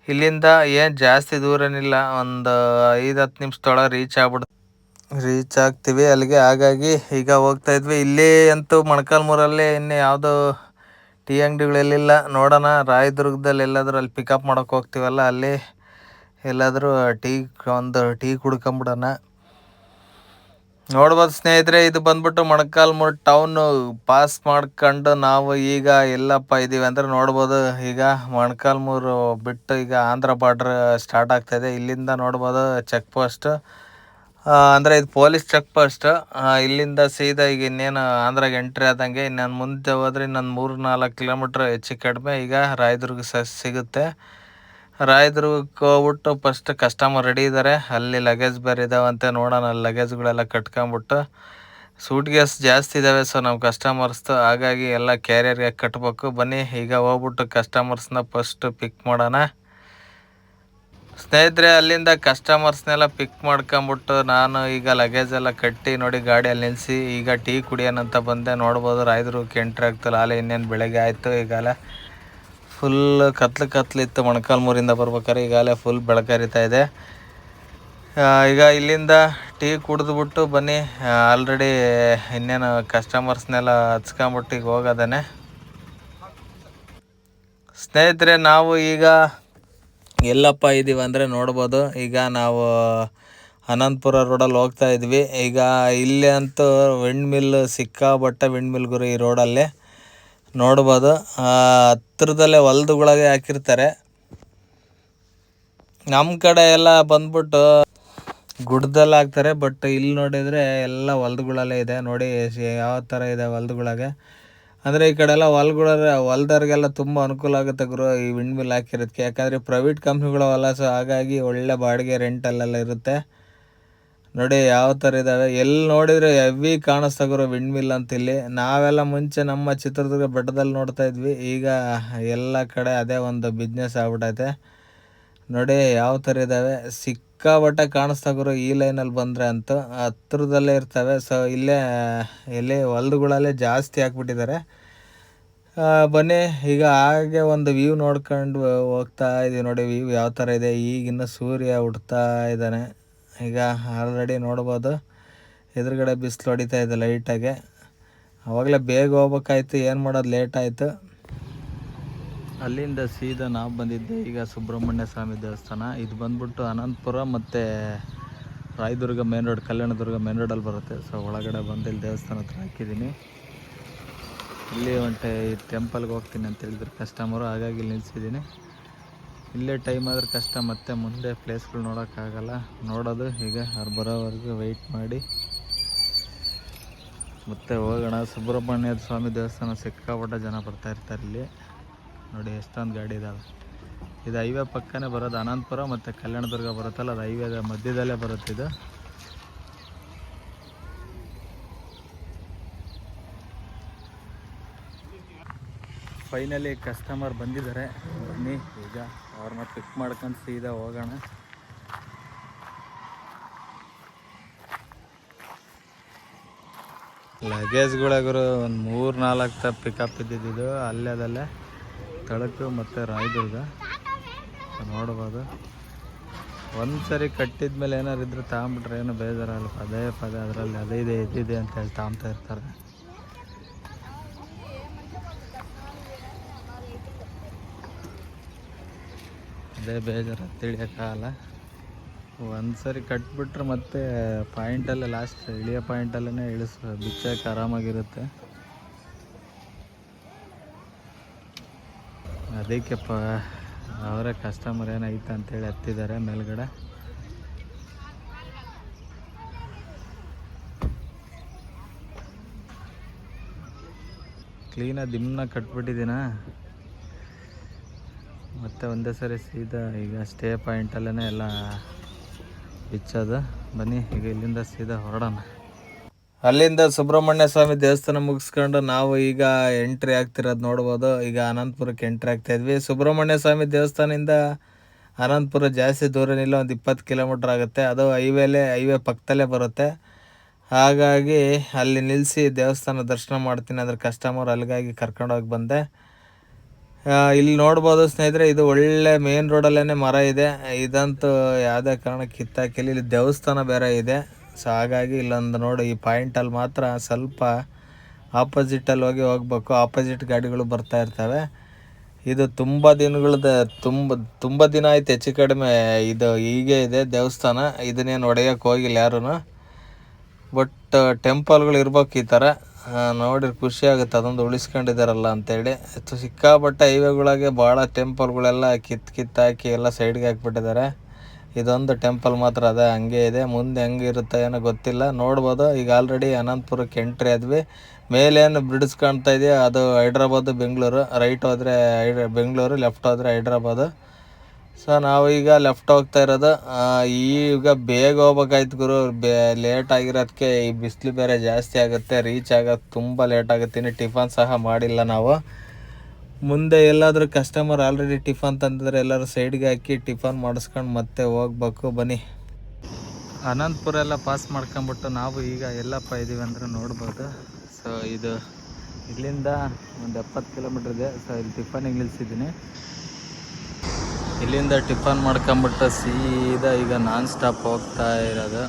ಇಲ್ಲಿಂದ ಏನು ಜಾಸ್ತಿ ದೂರನಿಲ್ಲ, ಒಂದು 5-10 ನಿಮಿಷದೊಳಗೆ ರೀಚ್ ಆಗ್ತೀವಿ ಅಲ್ಲಿಗೆ. ಹಾಗಾಗಿ ಈಗ ಹೋಗ್ತಾ ಇದ್ವಿ. ಇಲ್ಲಿ ಅಂತೂ ಮೊಣಕಾಲ್ಮೂರಲ್ಲಿ ಇನ್ನು ಯಾವುದೋ ಟೀ ಅಂಗಡಿಗಳೆಲ್ಲಿಲ್ಲ. ನೋಡೋಣ ರಾಯದುರ್ಗದಲ್ಲಿ ಎಲ್ಲಾದರೂ ಅಲ್ಲಿ ಪಿಕಪ್ ಮಾಡೋಕೆ ಹೋಗ್ತೀವಲ್ಲ, ಅಲ್ಲಿ ಎಲ್ಲಾದರೂ ಒಂದು ಟೀ ಕುಡ್ಕೊಂಬಿಡೋಣ. ನೋಡ್ಬೋದು ಸ್ನೇಹಿತರೆ, ಇದು ಬಂದ್ಬಿಟ್ಟು ಮೊಣಕಾಲ್ಮೂರು ಟೌನು ಪಾಸ್ ಮಾಡ್ಕೊಂಡು ನಾವು ಈಗ ಎಲ್ಲಪ್ಪ ಇದ್ದೀವಿ ಅಂದರೆ ನೋಡ್ಬೋದು. ಈಗ ಮೊಣಕಾಲ್ಮೂರು ಬಿಟ್ಟು ಈಗ ಆಂಧ್ರ ಬಾರ್ಡ್ರ್ ಸ್ಟಾರ್ಟ್ ಆಗ್ತಾಯಿದೆ. ಇಲ್ಲಿಂದ ನೋಡ್ಬೋದು ಚೆಕ್ ಪೋಸ್ಟ್, ಅಂದರೆ ಇದು ಪೊಲೀಸ್ ಚೆಕ್ ಪೋಸ್ಟ್. ಇಲ್ಲಿಂದ ಸೀದಾ ಈಗ ಇನ್ನೇನು ಆಂಧ್ರಾಗೆ ಎಂಟ್ರಿ ಆದಂಗೆ. ಇನ್ನೊಂದು ಮುಂದೆ ಹೋದರೆ ಇನ್ನೊಂದು 3-4 ಕಿಲೋಮೀಟ್ರ್ ಹೆಚ್ಚು ಕಡಿಮೆ ಈಗ ರಾಯದುರ್ಗ ಸಿಗುತ್ತೆ. ರಾಯದುರ್ಗಕ್ಕೆ ಹೋಗ್ಬಿಟ್ಟು ಫಸ್ಟ್ ಕಸ್ಟಮರ್ ರೆಡಿ ಇದ್ದಾರೆ, ಅಲ್ಲಿ ಲಗೇಜ್ ಬೇರೆ ಇದ್ದಾವಂತೆ. ನೋಡೋಣ ಅಲ್ಲಿ ಲಗೇಜ್ಗಳೆಲ್ಲ ಕಟ್ಕೊಂಬಿಟ್ಟು, ಸೂಟ್ ಕೇಸ್ ಜಾಸ್ತಿ ಇದ್ದಾವೆ. ಸೊ ನಮ್ಮ ಕಸ್ಟಮರ್ಸ್ದು, ಹಾಗಾಗಿ ಎಲ್ಲ ಕ್ಯಾರಿಯರ್ಗೆ ಕಟ್ಟಬೇಕು. ಬನ್ನಿ ಈಗ ಹೋಗ್ಬಿಟ್ಟು ಕಸ್ಟಮರ್ಸ್ನ ಫಸ್ಟ್ ಪಿಕ್ ಮಾಡೋಣ ಸ್ನೇಹಿತರೆ. ಅಲ್ಲಿಂದ ಕಸ್ಟಮರ್ಸ್ನೆಲ್ಲ ಪಿಕ್ ಮಾಡ್ಕೊಂಬಿಟ್ಟು ನಾನು ಈಗ ಲಗೇಜ್ ಎಲ್ಲ ಕಟ್ಟಿ ನೋಡಿ ಗಾಡಿಯಲ್ಲಿ ನಿಲ್ಲಿಸಿ ಈಗ ಟೀ ಕುಡಿಯೋಣಂತ ಬಂದೆ. ನೋಡ್ಬೋದು ರಾಯದುರ್ಗಕ್ಕೆ ಎಂಟ್ರಿ ಆಗ್ತಲ್ಲ, ಅಲ್ಲೇ ಇನ್ನೇನು ಬೆಳಗ್ಗೆ ಆಯಿತು. ಈಗಾಲ ಫುಲ್ ಕತ್ಲಿತ್ತು ಮೊಣಕಾಲ್ಮೂರಿಂದ ಬರ್ಬೇಕಾದ್ರೆ. ಈಗಾಗಲೇ ಫುಲ್ ಬೆಳಕರಿತಾ ಇದೆ. ಈಗ ಇಲ್ಲಿಂದ ಟೀ ಕುಡಿದ್ಬಿಟ್ಟು ಬನ್ನಿ. ಆಲ್ರೆಡಿ ಇನ್ನೇನು ಕಸ್ಟಮರ್ಸ್ನೆಲ್ಲ ಹಚ್ಕೊಂಬಿಟ್ಟು ಈಗ ಹೋಗೋದಾನೆ ಸ್ನೇಹಿತರೆ. ನಾವು ಈಗ ಎಲ್ಲಪ್ಪ ಇದ್ದೀವಿ ಅಂದರೆ ನೋಡ್ಬೋದು, ಈಗ ನಾವು ಅನಂತಪುರ ರೋಡಲ್ಲಿ ಹೋಗ್ತಾ ಇದ್ವಿ. ಈಗ ಇಲ್ಲಿ ಅಂತೂ ಸಿಕ್ಕಾಬಟ್ಟೆ ವಿಂಡ್ ಗುರು ಈ ರೋಡಲ್ಲಿ ನೋಡ್ಬೋದು. ಹತ್ರದಲ್ಲೇ ಹೊಲ್ದುಗಳಿಗೆ ಹಾಕಿರ್ತಾರೆ. ನಮ್ಮ ಕಡೆ ಎಲ್ಲ ಬಂದ್ಬಿಟ್ಟು ಗುಡ್ಡದಲ್ಲಿ ಹಾಕ್ತಾರೆ, ಬಟ್ ಇಲ್ಲಿ ನೋಡಿದರೆ ಎಲ್ಲ ಹೊಲ್ದುಗಳಲ್ಲೇ ಇದೆ. ನೋಡಿ ಯಾವ ಥರ ಇದೆ ಹೊಲ್ದುಗಳಿಗೆ. ಅಂದರೆ ಈ ಕಡೆ ಎಲ್ಲ ಹೊಲ್ದವ್ರಿಗೆಲ್ಲ ತುಂಬ ಅನುಕೂಲ ಆಗುತ್ತೆ ಗುರು ಈ ವಿಂಡ್ ಮಿಲ್ ಹಾಕಿರೋದಕ್ಕೆ. ಯಾಕಂದರೆ ಪ್ರೈವೇಟ್ ಕಂಪ್ನಿಗಳವಲ್ಲ, ಸೊ ಹಾಗಾಗಿ ಒಳ್ಳೆ ಬಾಡಿಗೆ ರೆಂಟಲ್ಲೆಲ್ಲ ಇರುತ್ತೆ. ನೋಡಿ ಯಾವ ಥರ ಇದ್ದಾವೆ. ಎಲ್ಲಿ ನೋಡಿದರೆ ಹೆವಿ ಕಾಣಿಸ್ತಾ ಗುರು ವಿಂಡ್ ಮಿಲ್ ಅಂತ. ಇಲ್ಲಿ ನಾವೆಲ್ಲ ಮುಂಚೆ ನಮ್ಮ ಚಿತ್ರದುರ್ಗ ಬೆಟ್ಟದಲ್ಲಿ ನೋಡ್ತಾ ಇದ್ವಿ, ಈಗ ಎಲ್ಲ ಕಡೆ ಅದೇ ಒಂದು ಬಿಸ್ನೆಸ್ ಆಗ್ಬಿಟ್ಟೈತೆ. ನೋಡಿ ಯಾವ ಥರ ಇದ್ದಾವೆ, ಸಿಕ್ಕಾಬಟ್ಟೆ ಕಾಣಿಸ್ತಾ ಗುರು ಈ ಲೈನಲ್ಲಿ ಬಂದರೆ ಅಂತೂ. ಹತ್ರದಲ್ಲೇ ಇರ್ತವೆ. ಸೊ ಇಲ್ಲೇ ಹೊಲ್ದುಗಳಲ್ಲೇ ಜಾಸ್ತಿ ಹಾಕ್ಬಿಟ್ಟಿದ್ದಾರೆ. ಬನ್ನಿ ಈಗ ಹಾಗೆ ಒಂದು ವ್ಯೂ ನೋಡ್ಕೊಂಡು ಹೋಗ್ತಾ ಇದ್ದೀವಿ. ನೋಡಿ ವ್ಯೂ ಯಾವ ಥರ ಇದೆ. ಈಗಿನ್ನ ಸೂರ್ಯ ಹುಡ್ತಾ ಇದ್ದಾನೆ. ಈಗ ಆಲ್ರೆಡಿ ನೋಡ್ಬೋದು ಎದುರುಗಡೆ ಬಿಸಿಲು ಹೊಡಿತಾ ಇದೆ ಲೈಟಾಗೆ. ಆವಾಗಲೇ ಬೇಗ ಹೋಗ್ಬೇಕಾಯ್ತು, ಏನು ಮಾಡೋದು ಲೇಟ್ ಆಯಿತು. ಅಲ್ಲಿಂದ ಸೀದಾ ನಾವು ಬಂದಿದ್ದೆ ಈಗ ಸುಬ್ರಹ್ಮಣ್ಯ ಸ್ವಾಮಿ ದೇವಸ್ಥಾನ. ಇದು ಬಂದ್ಬಿಟ್ಟು ಅನಂತಪುರ ಮತ್ತು ರಾಯದುರ್ಗ ಮೇನ್ ರೋಡ್, ಕಲ್ಯಾಣದುರ್ಗ ಮೇನ್ ರೋಡಲ್ಲಿ ಬರುತ್ತೆ. ಸೊ ಒಳಗಡೆ ಬಂದು ಇಲ್ಲಿ ದೇವಸ್ಥಾನ ಹತ್ರ ಹಾಕಿದ್ದೀನಿ. ಇಲ್ಲಿ ಈ ಟೆಂಪಲ್ಗೆ ಹೋಗ್ತೀನಿ ಅಂತ ಹೇಳಿದ್ರು ಕಸ್ಟಮರು, ಹಾಗಾಗಿ ಇಲ್ಲಿ ನಿಲ್ಸಿದ್ದೀನಿ. ಇಲ್ಲೇ ಟೈಮ್ ಆದ್ರೆ ಕಷ್ಟ, ಮತ್ತೆ ಮುಂದೆ ಪ್ಲೇಸ್ಗಳು ನೋಡೋಕ್ಕಾಗಲ್ಲ. ನೋಡೋದು ಈಗ ಅವ್ರು ಬರೋವರೆಗೂ ವೆಯ್ಟ್ ಮಾಡಿ ಮತ್ತೆ ಹೋಗೋಣ. ಸುಬ್ರಹ್ಮಣ್ಯ ಸ್ವಾಮಿ ದೇವಸ್ಥಾನ ಸಿಕ್ಕಾಪಟ್ಟೆ ಜನ ಬರ್ತಾ ಇರ್ತಾರೆ ಇಲ್ಲಿ. ನೋಡಿ ಎಷ್ಟೊಂದು ಗಾಡಿ ಇದ್ದಾವೆ. ಇದು ಹೈವೇ ಪಕ್ಕನೇ ಬರೋದು. ಅನಂತಪುರ ಮತ್ತು ಕಲ್ಯಾಣದುರ್ಗ ಬರುತ್ತಲ್ಲ, ಅದು ಹೈವೇ ಮಧ್ಯದಲ್ಲೇ ಬರುತ್ತೆ ಇದು. ಫೈನಲಿ ಕಸ್ಟಮರ್ ಬಂದಿದ್ದಾರೆ. ಬನ್ನಿ ಈಗ ಅವ್ರನ್ನ ಪಿಕ್ ಮಾಡ್ಕೊಂಡು ಸೀದಾ ಹೋಗೋಣ. ಲಗೇಜ್ಗಳಾಗರು ಒಂದು 3-4 ಪಿಕಪ್ ಇದ್ದಿದ್ದು ಅಲ್ಲೇ ತಳಕು ಮತ್ತು ರಾಯದುರ್ಗ ನೋಡ್ಬೋದು. ಒಂದು ಸರಿ ಕಟ್ಟಿದ ಮೇಲೆ ಏನಾರು ಇದ್ರೆ ತಗೊಂಬಿಟ್ರೆ ಏನು ಬೇಜಾರಲ್ಲ. ಪದೇ ಅದರಲ್ಲಿ ಅದೇ ಇದಿದೆ ಅಂತ ಹೇಳಿ ತಗೊಂತಾ ಇರ್ತಾರೆ. ಅದೇ ಬೇಜಾರು ತಿಳಿಯೋಕ್ಕಾಗಲ್ಲ. ಒಂದು ಸರಿ ಕಟ್ಬಿಟ್ರೆ ಮತ್ತೆ ಪಾಯಿಂಟಲ್ಲೇ ಲಾಸ್ಟ್ ಇಳಿಯೋ ಪಾಯಿಂಟಲ್ಲೇ ಬಿಚ್ಚೋಕೆ ಆರಾಮಾಗಿರುತ್ತೆ. ಅದಕ್ಕೆ ಅವರೇ ಕಸ್ಟಮರ್ ಏನೈತೆ ಅಂತೇಳಿ ಹತ್ತಿದ್ದಾರೆ ಮೇಲ್ಗಡೆ. ಕ್ಲೀನಾಗಿ ದಿಮ್ಮನ ಕಟ್ಬಿಟ್ಟಿದ್ದೀನ. ಮತ್ತು ಒಂದೇ ಸರಿ ಸೀದಾ ಈಗ ಸ್ಟೇ ಪಾಯಿಂಟಲ್ಲೇ ಎಲ್ಲ ಬಿಚ್ಚೋದು. ಬನ್ನಿ ಈಗ ಇಲ್ಲಿಂದ ಸೀದಾ ಹೊರಡೋಣ. ಅಲ್ಲಿಂದ ಸುಬ್ರಹ್ಮಣ್ಯ ಸ್ವಾಮಿ ದೇವಸ್ಥಾನ ಮುಗಿಸ್ಕೊಂಡು ನಾವು ಈಗ ಎಂಟ್ರಿ ಆಗ್ತಿರೋದು ನೋಡ್ಬೋದು. ಈಗ ಅನಂತಪುರಕ್ಕೆ ಎಂಟ್ರಿ ಆಗ್ತಾ ಇದ್ವಿ. ಸುಬ್ರಹ್ಮಣ್ಯ ಸ್ವಾಮಿ ದೇವಸ್ಥಾನದಿಂದ ಅನಂತಪುರ ಜಾಸ್ತಿ ದೂರನಿಲ್ಲ, ಒಂದು 20 ಕಿಲೋಮೀಟ್ರ್ ಆಗುತ್ತೆ. ಅದು ಹೈವೇ ಪಕ್ಕದಲ್ಲೇ ಬರುತ್ತೆ. ಹಾಗಾಗಿ ಅಲ್ಲಿ ನಿಲ್ಲಿಸಿ ದೇವಸ್ಥಾನ ದರ್ಶನ ಮಾಡ್ತೀನಿ ಅಂದರೆ ಕಸ್ಟಮರ್, ಅಲ್ಲಿಗಾಗಿ ಕರ್ಕೊಂಡೋಗಿ ಬಂದೆ. ಇಲ್ಲಿ ನೋಡ್ಬೋದು ಸ್ನೇಹಿತರೆ, ಇದು ಒಳ್ಳೆ ಮೇನ್ ರೋಡಲ್ಲೇ ಮರ ಇದೆ. ಇದಂತೂ ಯಾವುದೇ ಕಾರಣಕ್ಕೆ ಕಿತ್ತಾಕಿಲ್ಲ. ಇಲ್ಲಿ ದೇವಸ್ಥಾನ ಬೇರೆ ಇದೆ. ಸೊ ಹಾಗಾಗಿ ಇಲ್ಲೊಂದು ನೋಡಿ, ಈ ಪಾಯಿಂಟಲ್ಲಿ ಮಾತ್ರ ಸ್ವಲ್ಪ ಆಪೋಸಿಟಲ್ಲಿ ಹೋಗ್ಬೇಕು. ಆಪೋಸಿಟ್ ಗಾಡಿಗಳು ಬರ್ತಾ ಇರ್ತವೆ. ಇದು ತುಂಬ ದಿನಗಳದ್ದು, ತುಂಬ ದಿನ ಆಯ್ತು ಹೆಚ್ಚು ಕಡಿಮೆ. ಇದು ಹೀಗೆ ಇದೆ ದೇವಸ್ಥಾನ. ಇದನ್ನೇನು ಹೊಡೆಯೋಕ್ಕೆ ಹೋಗಿಲ್ಲ ಯಾರೂ. ಬಟ್ ಟೆಂಪಲ್ಗಳು ಇರ್ಬೇಕು ಈ ಥರ. ನೋಡಿ ಖುಷಿ ಆಗುತ್ತೆ, ಅದೊಂದು ಉಳಿಸ್ಕೊಂಡಿದ್ದಾರಲ್ಲ ಅಂತೇಳಿ. ಸಿಕ್ಕಾಪಟ್ಟೆ ಹೈವೇಗಳಿಗೆ ಭಾಳ ಟೆಂಪಲ್ಗಳೆಲ್ಲ ಕಿತ್ತಾಕಿ ಎಲ್ಲ ಸೈಡ್ಗೆ ಹಾಕ್ಬಿಟ್ಟಿದ್ದಾರೆ. ಇದೊಂದು ಟೆಂಪಲ್ ಮಾತ್ರ ಅದೇ ಹಂಗೆ ಇದೆ. ಮುಂದೆ ಹೆಂಗಿರುತ್ತೆ ಏನೋ ಗೊತ್ತಿಲ್ಲ, ನೋಡ್ಬೋದು. ಈಗ ಆಲ್ರೆಡಿ ಅನಂತಪುರಕ್ಕೆ ಎಂಟ್ರಿ ಆದ್ವಿ. ಮೇಲೇನು ಬ್ರಿಡ್ಜ್ ಕಾಣ್ತಾ ಇದೆಯಾ, ಅದು ಹೈದ್ರಾಬಾದು ಬೆಂಗಳೂರು. ರೈಟ್ ಹೋದರೆ ಬೆಂಗಳೂರು, ಲೆಫ್ಟ್ ಹೋದರೆ ಹೈದ್ರಾಬಾದು. ಸೊ ನಾವು ಈಗ ಲೆಫ್ಟ್ ಹೋಗ್ತಾ ಇರೋದು. ಈಗ ಬೇಗ ಹೋಗ್ಬೇಕಾಯ್ತು ಗುರು. ಲೇಟ್ ಆಗಿರೋದಕ್ಕೆ ಈ ಬಿಸಿಲು ಬೇರೆ ಜಾಸ್ತಿ ಆಗುತ್ತೆ. ರೀಚ್ ಆಗೋದು ತುಂಬ ಲೇಟ್ ಆಗುತ್ತೆ. ಇನ್ನು ಟಿಫನ್ ಸಹ ಮಾಡಿಲ್ಲ ನಾವು. ಮುಂದೆ ಎಲ್ಲಾದರೂ ಕಸ್ಟಮರ್ ಆಲ್ರೆಡಿ ಟಿಫನ್ ತಂದಿದ್ರೆ ಎಲ್ಲರೂ ಸೈಡ್ಗೆ ಹಾಕಿ ಟಿಫನ್ ಮಾಡಿಸ್ಕೊಂಡು ಮತ್ತೆ ಹೋಗ್ಬೇಕು. ಬನ್ನಿ, ಅನಂತಪುರ ಎಲ್ಲ ಪಾಸ್ ಮಾಡ್ಕೊಂಬಿಟ್ಟು ನಾವು ಈಗ ಎಲ್ಲಪ್ಪ ಇದ್ದೀವಿ ಅಂದರೆ ನೋಡ್ಬೋದು. ಸೊ ಇದು ಇಲ್ಲಿಂದ ಒಂದು 70 ಕಿಲೋಮೀಟ್ರ್ ಇದೆ. ಸೊ ಇಲ್ಲಿ ಟಿಫನಿಗೆ ನಿಲ್ಲಿಸಿದ್ದೀನಿ. ಇಲ್ಲಿಂದ ಟಿಫನ್ ಮಾಡ್ಕೊಂಬಿಟ್ಟು ಸೀದಾ ಈಗ ನಾನ್ ಸ್ಟಾಪ್ ಹೋಗ್ತಾ ಇರೋದು.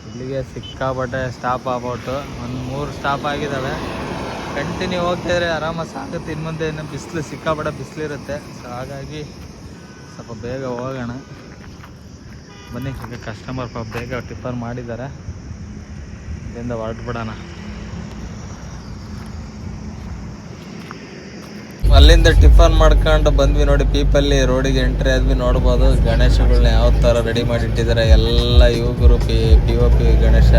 ಇಲ್ಲಿಗೆ ಸಿಕ್ಕಾಪಟ್ಟೆ ಸ್ಟಾಪ್ ಆಗ್ಬಿಟ್ಟು ಒಂದು 3 ಸ್ಟಾಪ್ ಆಗಿದ್ದಾವೆ. ಕಂಟಿನ್ಯೂ ಹೋಗ್ತಾಯಿದ್ರೆ ಆರಾಮಾಗಿ ಸಾಗುತ್ತೆ. ಇನ್ನು ಮುಂದೆ ಇನ್ನು ಬಿಸಿಲು, ಸಿಕ್ಕಾಪಟ್ಟೆ ಬಿಸಿಲಿರುತ್ತೆ. ಸೊ ಹಾಗಾಗಿ ಸ್ವಲ್ಪ ಬೇಗ ಹೋಗೋಣ. ಬನ್ನಿ, ಈಗ ಕಸ್ಟಮರ್ ಬೇಗ ಟಿಫನ್ ಮಾಡಿದ್ದಾರೆ. ಇಲ್ಲಿಂದ ಹೊರಟ್ಬಿಡೋಣ. ಅಲ್ಲಿಂದ ಟಿಫನ್ ಮಾಡ್ಕೊಂಡು ಬಂದ್ವಿ. ನೋಡಿ ಪೀಪಲ್ಲಿ ರೋಡಿಗೆ ಎಂಟ್ರಿ ಆದ್ವಿ. ನೋಡ್ಬೋದು ಗಣೇಶಗಳನ್ನ ಯಾವ ಥರ ರೆಡಿ ಮಾಡಿಟ್ಟಿದ್ದಾರೆ. ಎಲ್ಲ ಯುವಕರು POP ಗಣೇಶ.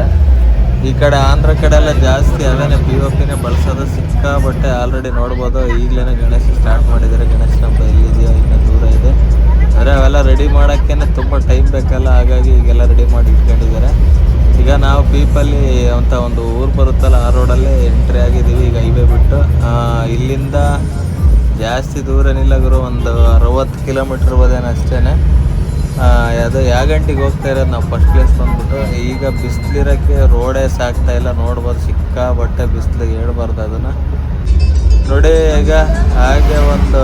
ಈ ಕಡೆ ಆಂಧ್ರ ಕಡೆ ಎಲ್ಲ ಜಾಸ್ತಿ ಅವೇನೆ POPನೇ ಬಳಸೋದು. ಸಿಕ್ಕಾಬಟ್ಟೆ ಆಲ್ರೆಡಿ ನೋಡ್ಬೋದು. ಈಗಲೇ ಗಣೇಶ ಸ್ಟಾರ್ಟ್ ಮಾಡಿದ್ದಾರೆ. ಗಣೇಶ ಹಬ್ಬ ಎಲ್ಲಿದೆಯೋ ಇನ್ನೂ ದೂರ ಇದೆ. ಅಂದರೆ ಅವೆಲ್ಲ ರೆಡಿ ಮಾಡೋಕ್ಕೇ ತುಂಬ ಟೈಮ್ ಬೇಕಲ್ಲ. ಹಾಗಾಗಿ ಈಗೆಲ್ಲ ರೆಡಿ ಮಾಡಿ ಇಟ್ಕೊಂಡಿದ್ದಾರೆ. ಈಗ ನಾವು ಪೀಪಲ್ಲಿ ಅಂತ ಒಂದು ಊರು ಬರುತ್ತಲ್ಲ, ಆ ರೋಡಲ್ಲೇ ಎಂಟ್ರಿ ಆಗಿದ್ದೀವಿ. ಈಗ ಹೈವೇ ಬಿಟ್ಟು ಇಲ್ಲಿಂದ ಜಾಸ್ತಿ ದೂರನಿಲ್ಲ ಗುರು. ಒಂದು 60 ಕಿಲೋಮೀಟ್ರ್ ಇರ್ಬೋದೇನೋ ಅಷ್ಟೇ. ಅದು ಯಾಗಂಟಿಗೆ ಹೋಗ್ತಾ ಇರೋದು ನಾವು ಫಸ್ಟ್ ಪ್ಲೇಸ್ ಬಂದ್ಬಿಟ್ಟು. ಈಗ ಬಿಸಿಲಿರೋಕ್ಕೆ ರೋಡೇ ಸಾಕ್ತಾ ಇಲ್ಲ. ನೋಡ್ಬೋದು ಸಿಕ್ಕಾಬಟ್ಟೆ ಬಿಸಿಲು, ಹೇಳ್ಬಾರ್ದು ಅದನ್ನು. ನೋಡಿ ಈಗ ಹಾಗೆ ಒಂದು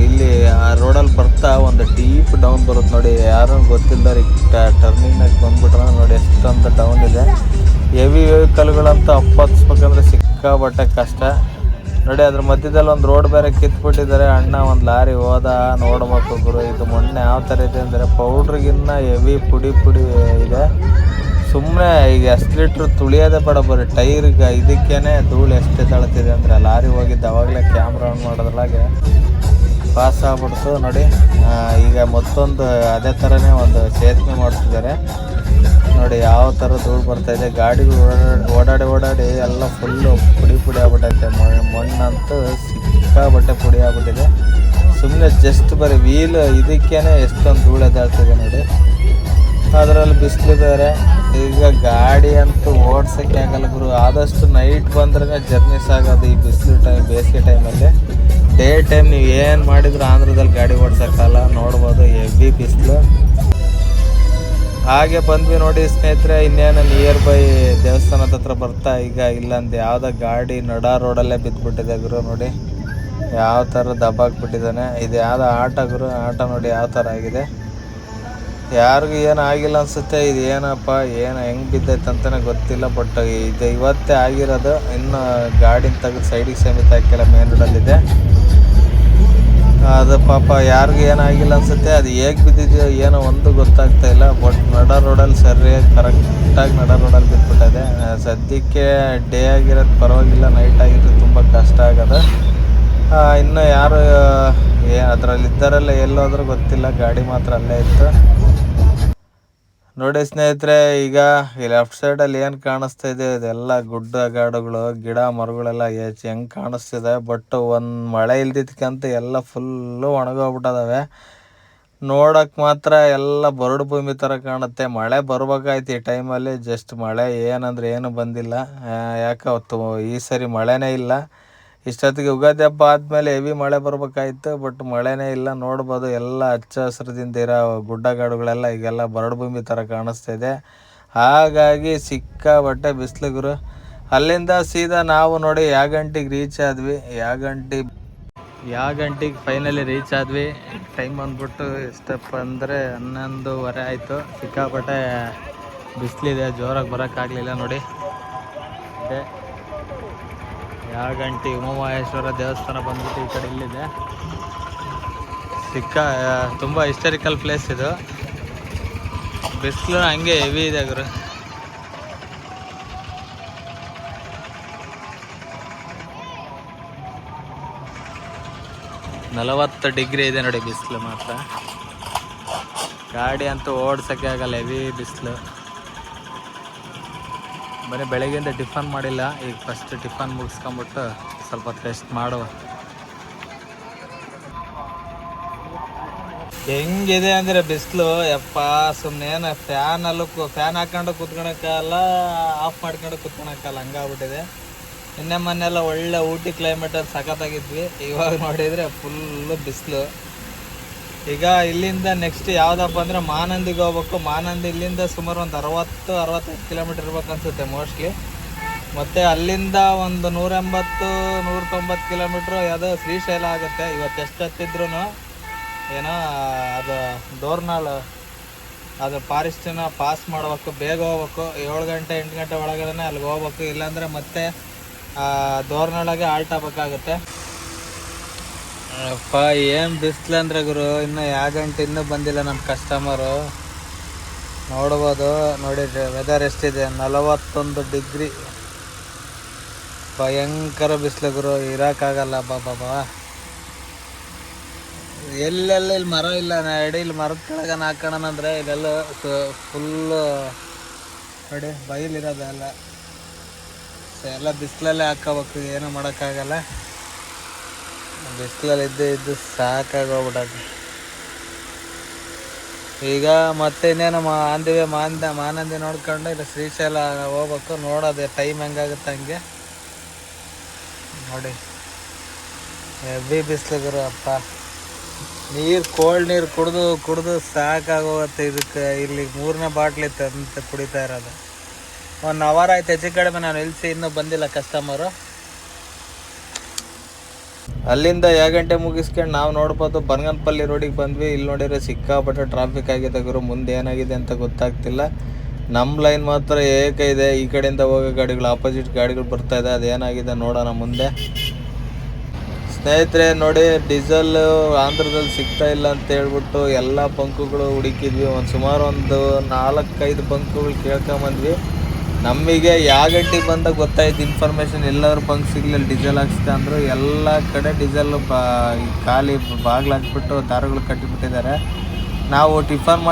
ಇಲ್ಲಿ ಆ ರೋಡಲ್ಲಿ ಬರ್ತಾ ಒಂದು ಡೀಪ್ ಡೌನ್ ಬರುತ್ತೆ ನೋಡಿ. ಯಾರೂ ಗೊತ್ತಿಲ್ಲದ ಟರ್ನಿಂಗ್ನಾಗ ಬಂದ್ಬಿಟ್ರೆ ನೋಡಿ ಎಷ್ಟೊಂದು ಡೌನ್ ಇದೆ. ಹೆವಿ ವೆಹಿಕಲ್ಗಳಂತೂ ಹತ್ತಿಸ್ಬೇಕಂದ್ರೆ ಸಿಕ್ಕಾಬಟ್ಟೆ ಕಷ್ಟ. ನೋಡಿ ಅದ್ರ ಮಧ್ಯದಲ್ಲಿ ಒಂದು ರೋಡ್ ಬೇರೆ ಕಿತ್ಬಿಟ್ಟಿದ್ದಾರೆ. ಅಣ್ಣ ಒಂದು ಲಾರಿ ಹೋದ, ನೋಡ್ಬೇಕು ಗುರು. ಇದು ಮೊನ್ನೆ ಯಾವ ಥರ ಇದೆ ಅಂದರೆ ಪೌಡ್ರಿಗಿನ್ನ ಹೆವಿ ಪುಡಿ ಇದೆ. ಸುಮ್ಮನೆ ಈಗ 10 ಲೀಟ್ರ್ ತುಳಿಯೋದೇ ಬೇಡ, ಬರೀ ಟೈರ್ಗೆ ಇದಕ್ಕೇನೆ ಧೂಳು ಎಷ್ಟು ತಳ್ತಿದೆ ಅಂದರೆ. ಲಾರಿ ಹೋಗಿದ್ದು ಅವಾಗಲೇ ಕ್ಯಾಮ್ರಾ ಆನ್ ಮಾಡೋದ್ರೊಳಗೆ ಪಾಸ್ ಆಗ್ಬಿಡ್ತು ನೋಡಿ. ಈಗ ಮತ್ತೊಂದು ಅದೇ ಥರನೇ ಒಂದು ಸೇತುವೆ ಮಾಡ್ತಿದ್ದಾರೆ ನೋಡಿ. ಯಾವ ಥರ ಧೂಳು ಬರ್ತಾಯಿದೆ. ಗಾಡಿಗಳು ಓಡಾಡಿ ಎಲ್ಲ ಫುಲ್ಲು ಪುಡಿ ಆಗ್ಬಿಟ್ಟೈತೆ. ಮಣ್ಣಂತೂ ಸಿಕ್ಕಾಬಟ್ಟೆ ಪುಡಿ ಆಗ್ಬಿಟ್ಟಿದೆ. ಸುಮ್ಮನೆ ಜಸ್ಟ್ ಬರೀ ವೀಲ್ ಇದಕ್ಕೇನೆ ಎಷ್ಟೊಂದು ಧೂಳು ಎದ್ದಾಡ್ತಿದೆ ನೋಡಿ. ಅದರಲ್ಲಿ ಬಿಸಿಲು ಬೇರೆ. ಈಗ ಗಾಡಿ ಅಂತೂ ಓಡ್ಸೋಕ್ಕೆ ಆಗಲ್ಲ ಗುರು. ಆದಷ್ಟು ನೈಟ್ ಬಂದ್ರೆ ಜರ್ನಿ ಸಾಗೋದು ಈ ಬಿಸಿಲು ಟೈಮ್, ಬೇಸಿಗೆ ಟೈಮಲ್ಲಿ. ಡೇ ಟೈಮ್ ನೀವು ಏನು ಮಾಡಿದ್ರು ಆಂಧ್ರದಲ್ಲಿ ಗಾಡಿ ಓಡ್ಸೋಕ್ಕಲ್ಲ. ನೋಡ್ಬೋದು ಹೆವಿ ಬಿಸಿಲು. ಹಾಗೆ ಬಂದ್ವಿ ನೋಡಿ ಸ್ನೇಹಿತರೆ. ಇನ್ನೇನು ನಿಯರ್ ಬೈ ದೇವಸ್ಥಾನದ ಹತ್ರ ಬರ್ತಾ ಈಗ ಇಲ್ಲಂದು ಯಾವುದೋ ಗಾಡಿ ನಡ ರೋಡಲ್ಲೇ ಬಿದ್ದುಬಿಟ್ಟಿದೆ ಗುರು. ನೋಡಿ ಯಾವ ಥರ ದಬ್ಬಾಕ್ಬಿಟ್ಟಿದ್ದಾನೆ. ಇದು ಯಾವುದೋ ಆಟ ಗುರು. ಆಟ ನೋಡಿ ಯಾವ ಥರ ಆಗಿದೆ. ಯಾರಿಗೂ ಏನು ಆಗಿಲ್ಲ ಅನಿಸುತ್ತೆ. ಇದು ಏನಪ್ಪ ಹೆಂಗೆ ಬಿದ್ದೈತೆ ಅಂತಲೇ ಗೊತ್ತಿಲ್ಲ. ಬಟ್ ಇದು ಇವತ್ತೇ ಆಗಿರೋದು. ಇನ್ನು ಗಾಡಿನ ತೆಗೆದು ಸೈಡಿಗೆ ಸಮೇತ ಹಾಕಿಲ್ಲ, ಮೇನ್ ರೋಡಲ್ಲಿದೆ ಅದು. ಪಾಪ ಯಾರಿಗೂ ಏನಾಗಿಲ್ಲ ಅನಿಸುತ್ತೆ. ಅದು ಹೇಗೆ ಬಿದ್ದಿದೆಯೋ ಏನೋ ಒಂದು ಗೊತ್ತಾಗ್ತಾ ಇಲ್ಲ. ಬಟ್ ನಡ ರೋಡಲ್ಲಿ ಸರಿಯಾಗಿ ಕರೆಕ್ಟಾಗಿ ನಡ ರೋಡಲ್ಲಿ ಬಿದ್ದುಬಿಟ್ಟಿದೆ. ಸದ್ಯಕ್ಕೆ ಡೇ ಆಗಿರೋದು ಪರವಾಗಿಲ್ಲ, ನೈಟ್ ಆಗಿರೋದು ತುಂಬ ಕಷ್ಟ ಆಗೋದು. ಇನ್ನು ಯಾರು ಅದರಲ್ಲಿ ಇದ್ದಾರಲ್ಲ ಎಲ್ಲೋದ್ರೂ ಗೊತ್ತಿಲ್ಲ. ಗಾಡಿ ಮಾತ್ರ ಅಲ್ಲೇ ಇತ್ತು. ನೋಡಿ ಸ್ನೇಹಿತರೆ, ಈಗ ಈ ಲೆಫ್ಟ್ ಸೈಡಲ್ಲಿ ಏನು ಕಾಣಿಸ್ತಾ ಇದೆ ಇದೆಲ್ಲ ಗುಡ್ಡ ಗಾಡುಗಳು, ಗಿಡ ಮರಗಳೆಲ್ಲ ಹೆಂಗೆ ಕಾಣಿಸ್ತಿದೆ. ಬಟ್ ಒಂದು ಮಳೆ ಇಲ್ದಿದ್ಕಂತ ಎಲ್ಲ ಫುಲ್ಲು ಒಣಗೋಗ್ಬಿಟ್ಟದಾವೆ. ನೋಡೋಕೆ ಮಾತ್ರ ಎಲ್ಲ ಬರಡು ಭೂಮಿ ಥರ ಕಾಣುತ್ತೆ. ಮಳೆ ಬರ್ಬೇಕಾಯ್ತು ಈ ಟೈಮಲ್ಲಿ, ಜಸ್ಟ್ ಮಳೆ ಏನಂದ್ರೆ ಏನು ಬಂದಿಲ್ಲ. ಯಾಕೆ ಅವತ್ತು ಈ ಸರಿ ಮಳೆನೇ ಇಲ್ಲ. ಇಷ್ಟೊತ್ತಿಗೆ ಯುಗಾದಿ ಹಬ್ಬ ಆದಮೇಲೆ ಹೆವಿ ಮಳೆ ಬರ್ಬೇಕಾಯ್ತು, ಬಟ್ ಮಳೆನೇ ಇಲ್ಲ. ನೋಡ್ಬೋದು ಎಲ್ಲ ಹಚ್ಚ ಹಸಿರದಿಂದ ಇರೋ ಗುಡ್ಡಗಾಡುಗಳೆಲ್ಲ ಈಗೆಲ್ಲ ಬರಡು ಭೂಮಿ ಥರ ಕಾಣಿಸ್ತಾ ಇದೆ. ಹಾಗಾಗಿ ಸಿಕ್ಕಾಬಟ್ಟೆ ಬಿಸಿಲುಗುರು. ಅಲ್ಲಿಂದ ಸೀದಾ ನಾವು ನೋಡಿ ಯಾಗಂಟಿಗೆ ರೀಚ್ ಆದ್ವಿ. ಯಾಗಂಟಿಗೆ ಫೈನಲಿ ರೀಚ್ ಆದ್ವಿ. ಟೈಮ್ ಬಂದ್ಬಿಟ್ಟು ಎಷ್ಟಪ್ಪ ಅಂದರೆ 11:30 ಆಯಿತು. ಸಿಕ್ಕಾಪಟ್ಟೆ ಬಿಸಿಲಿದೆ, ಜೋರಾಗಿ ಬರೋಕ್ಕಾಗಲಿಲ್ಲ. ನೋಡಿ ಇದೆ ಯಾಗಂಟಿ ಉಮಾಮಹೇಶ್ವರ ದೇವಸ್ಥಾನ ಬಂದ್ಬಿಟ್ಟು ಈ ಕಡೆ ಇಲ್ಲಿದೆ. ತುಂಬ ಹಿಸ್ಟಾರಿಕಲ್ ಪ್ಲೇಸ್ ಇದು. ಬಿಸಿಲು ಹಂಗೆ ಹೆವಿ ಇದೆ ಗುರು. ನಲವತ್ತು ಡಿಗ್ರಿ ಇದೆ ನೋಡಿ ಬಿಸಿಲು ಮಾತ್ರ. ಗಾಡಿ ಅಂತೂ ಓಡ್ಸೋಕ್ಕೆ ಆಗಲ್ಲ, ಹೆವಿ ಬಿಸಿಲು. ಬರೀ ಬೆಳಗ್ಗೆಯಿಂದ ಟಿಫನ್ ಮಾಡಿಲ್ಲ. ಈಗ ಫಸ್ಟ್ ಟಿಫನ್ ಮುಗಿಸ್ಕೊಂಬಿಟ್ಟು ಸ್ವಲ್ಪ ರೆಸ್ಟ್ ಮಾಡುವ. ಹೆಂಗಿದೆ ಅಂದರೆ ಬಿಸಿಲು ಯಪ್ಪ, ಸುಮ್ಮನೆ ಫ್ಯಾನ್ ಹಾಕೊಂಡು ಕೂತ್ಕೊಳಕ್ಕಾಗಲ್ಲ, ಆಫ್ ಮಾಡ್ಕೊಂಡು ಕೂತ್ಕೊಳಕ್ಕಾಗಲ್ಲ, ಹಂಗಾಗ್ಬಿಟ್ಟಿದೆ. ನಿನ್ನೆ ಮೊನ್ನೆಲ್ಲ ಒಳ್ಳೆ ಊಟಿ ಕ್ಲೈಮೇಟಲ್ಲಿ ಸಖತ್ತಾಗಿದ್ವಿ. ಇವಾಗ ನೋಡಿದರೆ ಫುಲ್ಲು ಬಿಸಿಲು. ಈಗ ಇಲ್ಲಿಂದ ನೆಕ್ಸ್ಟ್ ಯಾವುದಪ್ಪ ಅಂದರೆ ಮಾನಂದಿಗೆ ಹೋಗ್ಬೇಕು. ಮಾನಂದಿ ಇಲ್ಲಿಂದ ಸುಮಾರು ಒಂದು 60-65 ಕಿಲೋಮೀಟ್ರ್ ಇರ್ಬೇಕು ಅನಿಸುತ್ತೆ ಮೋಸ್ಟ್ಲಿ. ಮತ್ತು ಅಲ್ಲಿಂದ ಒಂದು 180-190 ಕಿಲೋಮೀಟ್ರು ಯಾವುದೋ ಶ್ರೀಶೈಲ ಆಗುತ್ತೆ. ಇವತ್ತು ಎಷ್ಟು ಹತ್ತಿದ್ರು ಏನೋ ಅದು ಡೋರ್ನಾಳು ಅದು ಫಾರೆಸ್ಟನ್ನ ಪಾಸ್ ಮಾಡ್ಬೇಕು, ಬೇಗ ಹೋಗ್ಬೇಕು. 7 ಗಂಟೆ 8 ಗಂಟೆ ಒಳಗಡೆ ಅಲ್ಲಿಗೆ ಹೋಗ್ಬೇಕು. ಇಲ್ಲಾಂದರೆ ಮತ್ತೆ ಡೋರ್ನಾಳಾಗೆ ಆಲ್ಟ್ ಆಗಬೇಕಾಗುತ್ತೆ. ಅಪ್ಪ ಏನು ಬಿಸಿಲು ಅಂದರೆ ಗುರು, ಇನ್ನು ಯಾಗಂಟೆ ಇನ್ನೂ ಬಂದಿಲ್ಲ ನಮ್ಮ ಕಸ್ಟಮರು. ನೋಡ್ಬೋದು ನೋಡಿ ವೆದರ್ ಎಷ್ಟಿದೆ, 41 ಡಿಗ್ರಿ. ಭಯಂಕರ ಬಿಸಿಲು ಗುರು, ಇರೋಕ್ಕಾಗಲ್ಲ. ಬಾಬಾ ಎಲ್ಲೆಲ್ಲ ಇಲ್ಲಿ ಮರ ಇಲ್ಲ. ಇಲ್ಲಿ ಮರದ ಕೆಳಗೆ ಹಾಕೋಣ ಅಂದರೆ ಇದೆಲ್ಲ ಫುಲ್ಲು ನೋಡಿ ಬಯಲಿರೋದೆಲ್ಲ. ಎಲ್ಲ ಬಿಸಿಲಲ್ಲೇ ಹಾಕೋಬೇಕು, ಏನೂ ಮಾಡೋಕ್ಕಾಗಲ್ಲ. ಬಿಸಿಲಲ್ಲಿ ಇದ್ದು ಸಾಕಾಗೋಗ್ಬಿಟ್ಟದು. ಈಗ ಮತ್ತೆ ಇನ್ನೇನು ಮಾನಂದಿ ನೋಡ್ಕೊಂಡು ಇಲ್ಲ ಶ್ರೀಶೈಲ ಹೋಗ್ಬೇಕು. ನೋಡೋದೆ ಟೈಮ್ ಹೆಂಗಾಗುತ್ತೆ ಹಂಗೆ. ನೋಡಿ ಹೆವಿ ಬಿಸಿಲು ಅಪ್ಪ. ಕೋಲ್ಡ್ ನೀರು ಕುಡಿದು ಸಾಕಾಗೋಗುತ್ತೆ. ಇದಕ್ಕೆ ಇಲ್ಲಿ 3ನೇ ಬಾಟ್ಲಿ ತಂದು ಕುಡಿತಾ ಇರೋದು. 1 ಅವರ್ ಆಯ್ತು ಹೆಚ್ಚು ಕಡಿಮೆ ನಾನು ನಿಲ್ಲಿಸಿ, ಇನ್ನೂ ಬಂದಿಲ್ಲ ಕಸ್ಟಮರು. ಅಲ್ಲಿಂದ ಗಂಟೆ ಮುಗಿಸ್ಕೊಂಡು ನಾವು ನೋಡ್ಬೋದು ಬನಗಾನಪಲ್ಲಿ ರೋಡಿಗೆ ಬಂದ್ವಿ. ಇಲ್ಲಿ ನೋಡಿದ್ರೆ ಸಿಕ್ಕಾಪಟ್ಟೆ ಟ್ರಾಫಿಕ್ ಆಗಿದೆ ಗುರು. ಮುಂದೆ ಏನಾಗಿದೆ ಅಂತ ಗೊತ್ತಾಗ್ತಿಲ್ಲ. ನಮ್ಮ ಲೈನ್ ಮಾತ್ರ ಏಕ ಇದೆ. ಈ ಕಡೆಯಿಂದ ಹೋಗೋ ಗಾಡಿಗಳು, ಆಪೋಸಿಟ್ ಗಾಡಿಗಳು ಬರ್ತಾ ಇದೆ. ಅದೇನಾಗಿದೆ ನೋಡೋಣ ಮುಂದೆ. ಸ್ನೇಹಿತರೆ ನೋಡಿ, ಡೀಸೆಲ್ ಆಂಧ್ರದಲ್ಲಿ ಸಿಗ್ತಾ ಇಲ್ಲ ಅಂತ ಹೇಳ್ಬಿಟ್ಟು ಎಲ್ಲ ಬಂಕುಗಳು ಹುಡುಕಿದ್ವಿ. ಸುಮಾರು ಒಂದು 4-5 ಬಂಕುಗಳು ಕೇಳ್ಕೊಂಬಂದ್ವಿ. ನಮಗೆ ಯಾಗಂಟಿಗೆ ಬಂದಾಗ ಗೊತ್ತಾಯ್ತು ಇನ್ಫಾರ್ಮೇಷನ್. ಎಲ್ಲರೂ ಬಂಕ್ ಸಿಗ್ಲಿಲ್ಲ, ಡೀಸೆಲ್ ಹಾಕ್ಸ್ತಾ ಅಂದರು. ಎಲ್ಲ ಕಡೆ ಡೀಸೆಲ್ ಖಾಲಿ ಬಾಗಿಲು ಹಾಕ್ಬಿಟ್ಟು ದಾರಗಳು ಕಟ್ಟಿಬಿಟ್ಟಿದ್ದಾರೆ. ನಾವು ಟಿಫನ್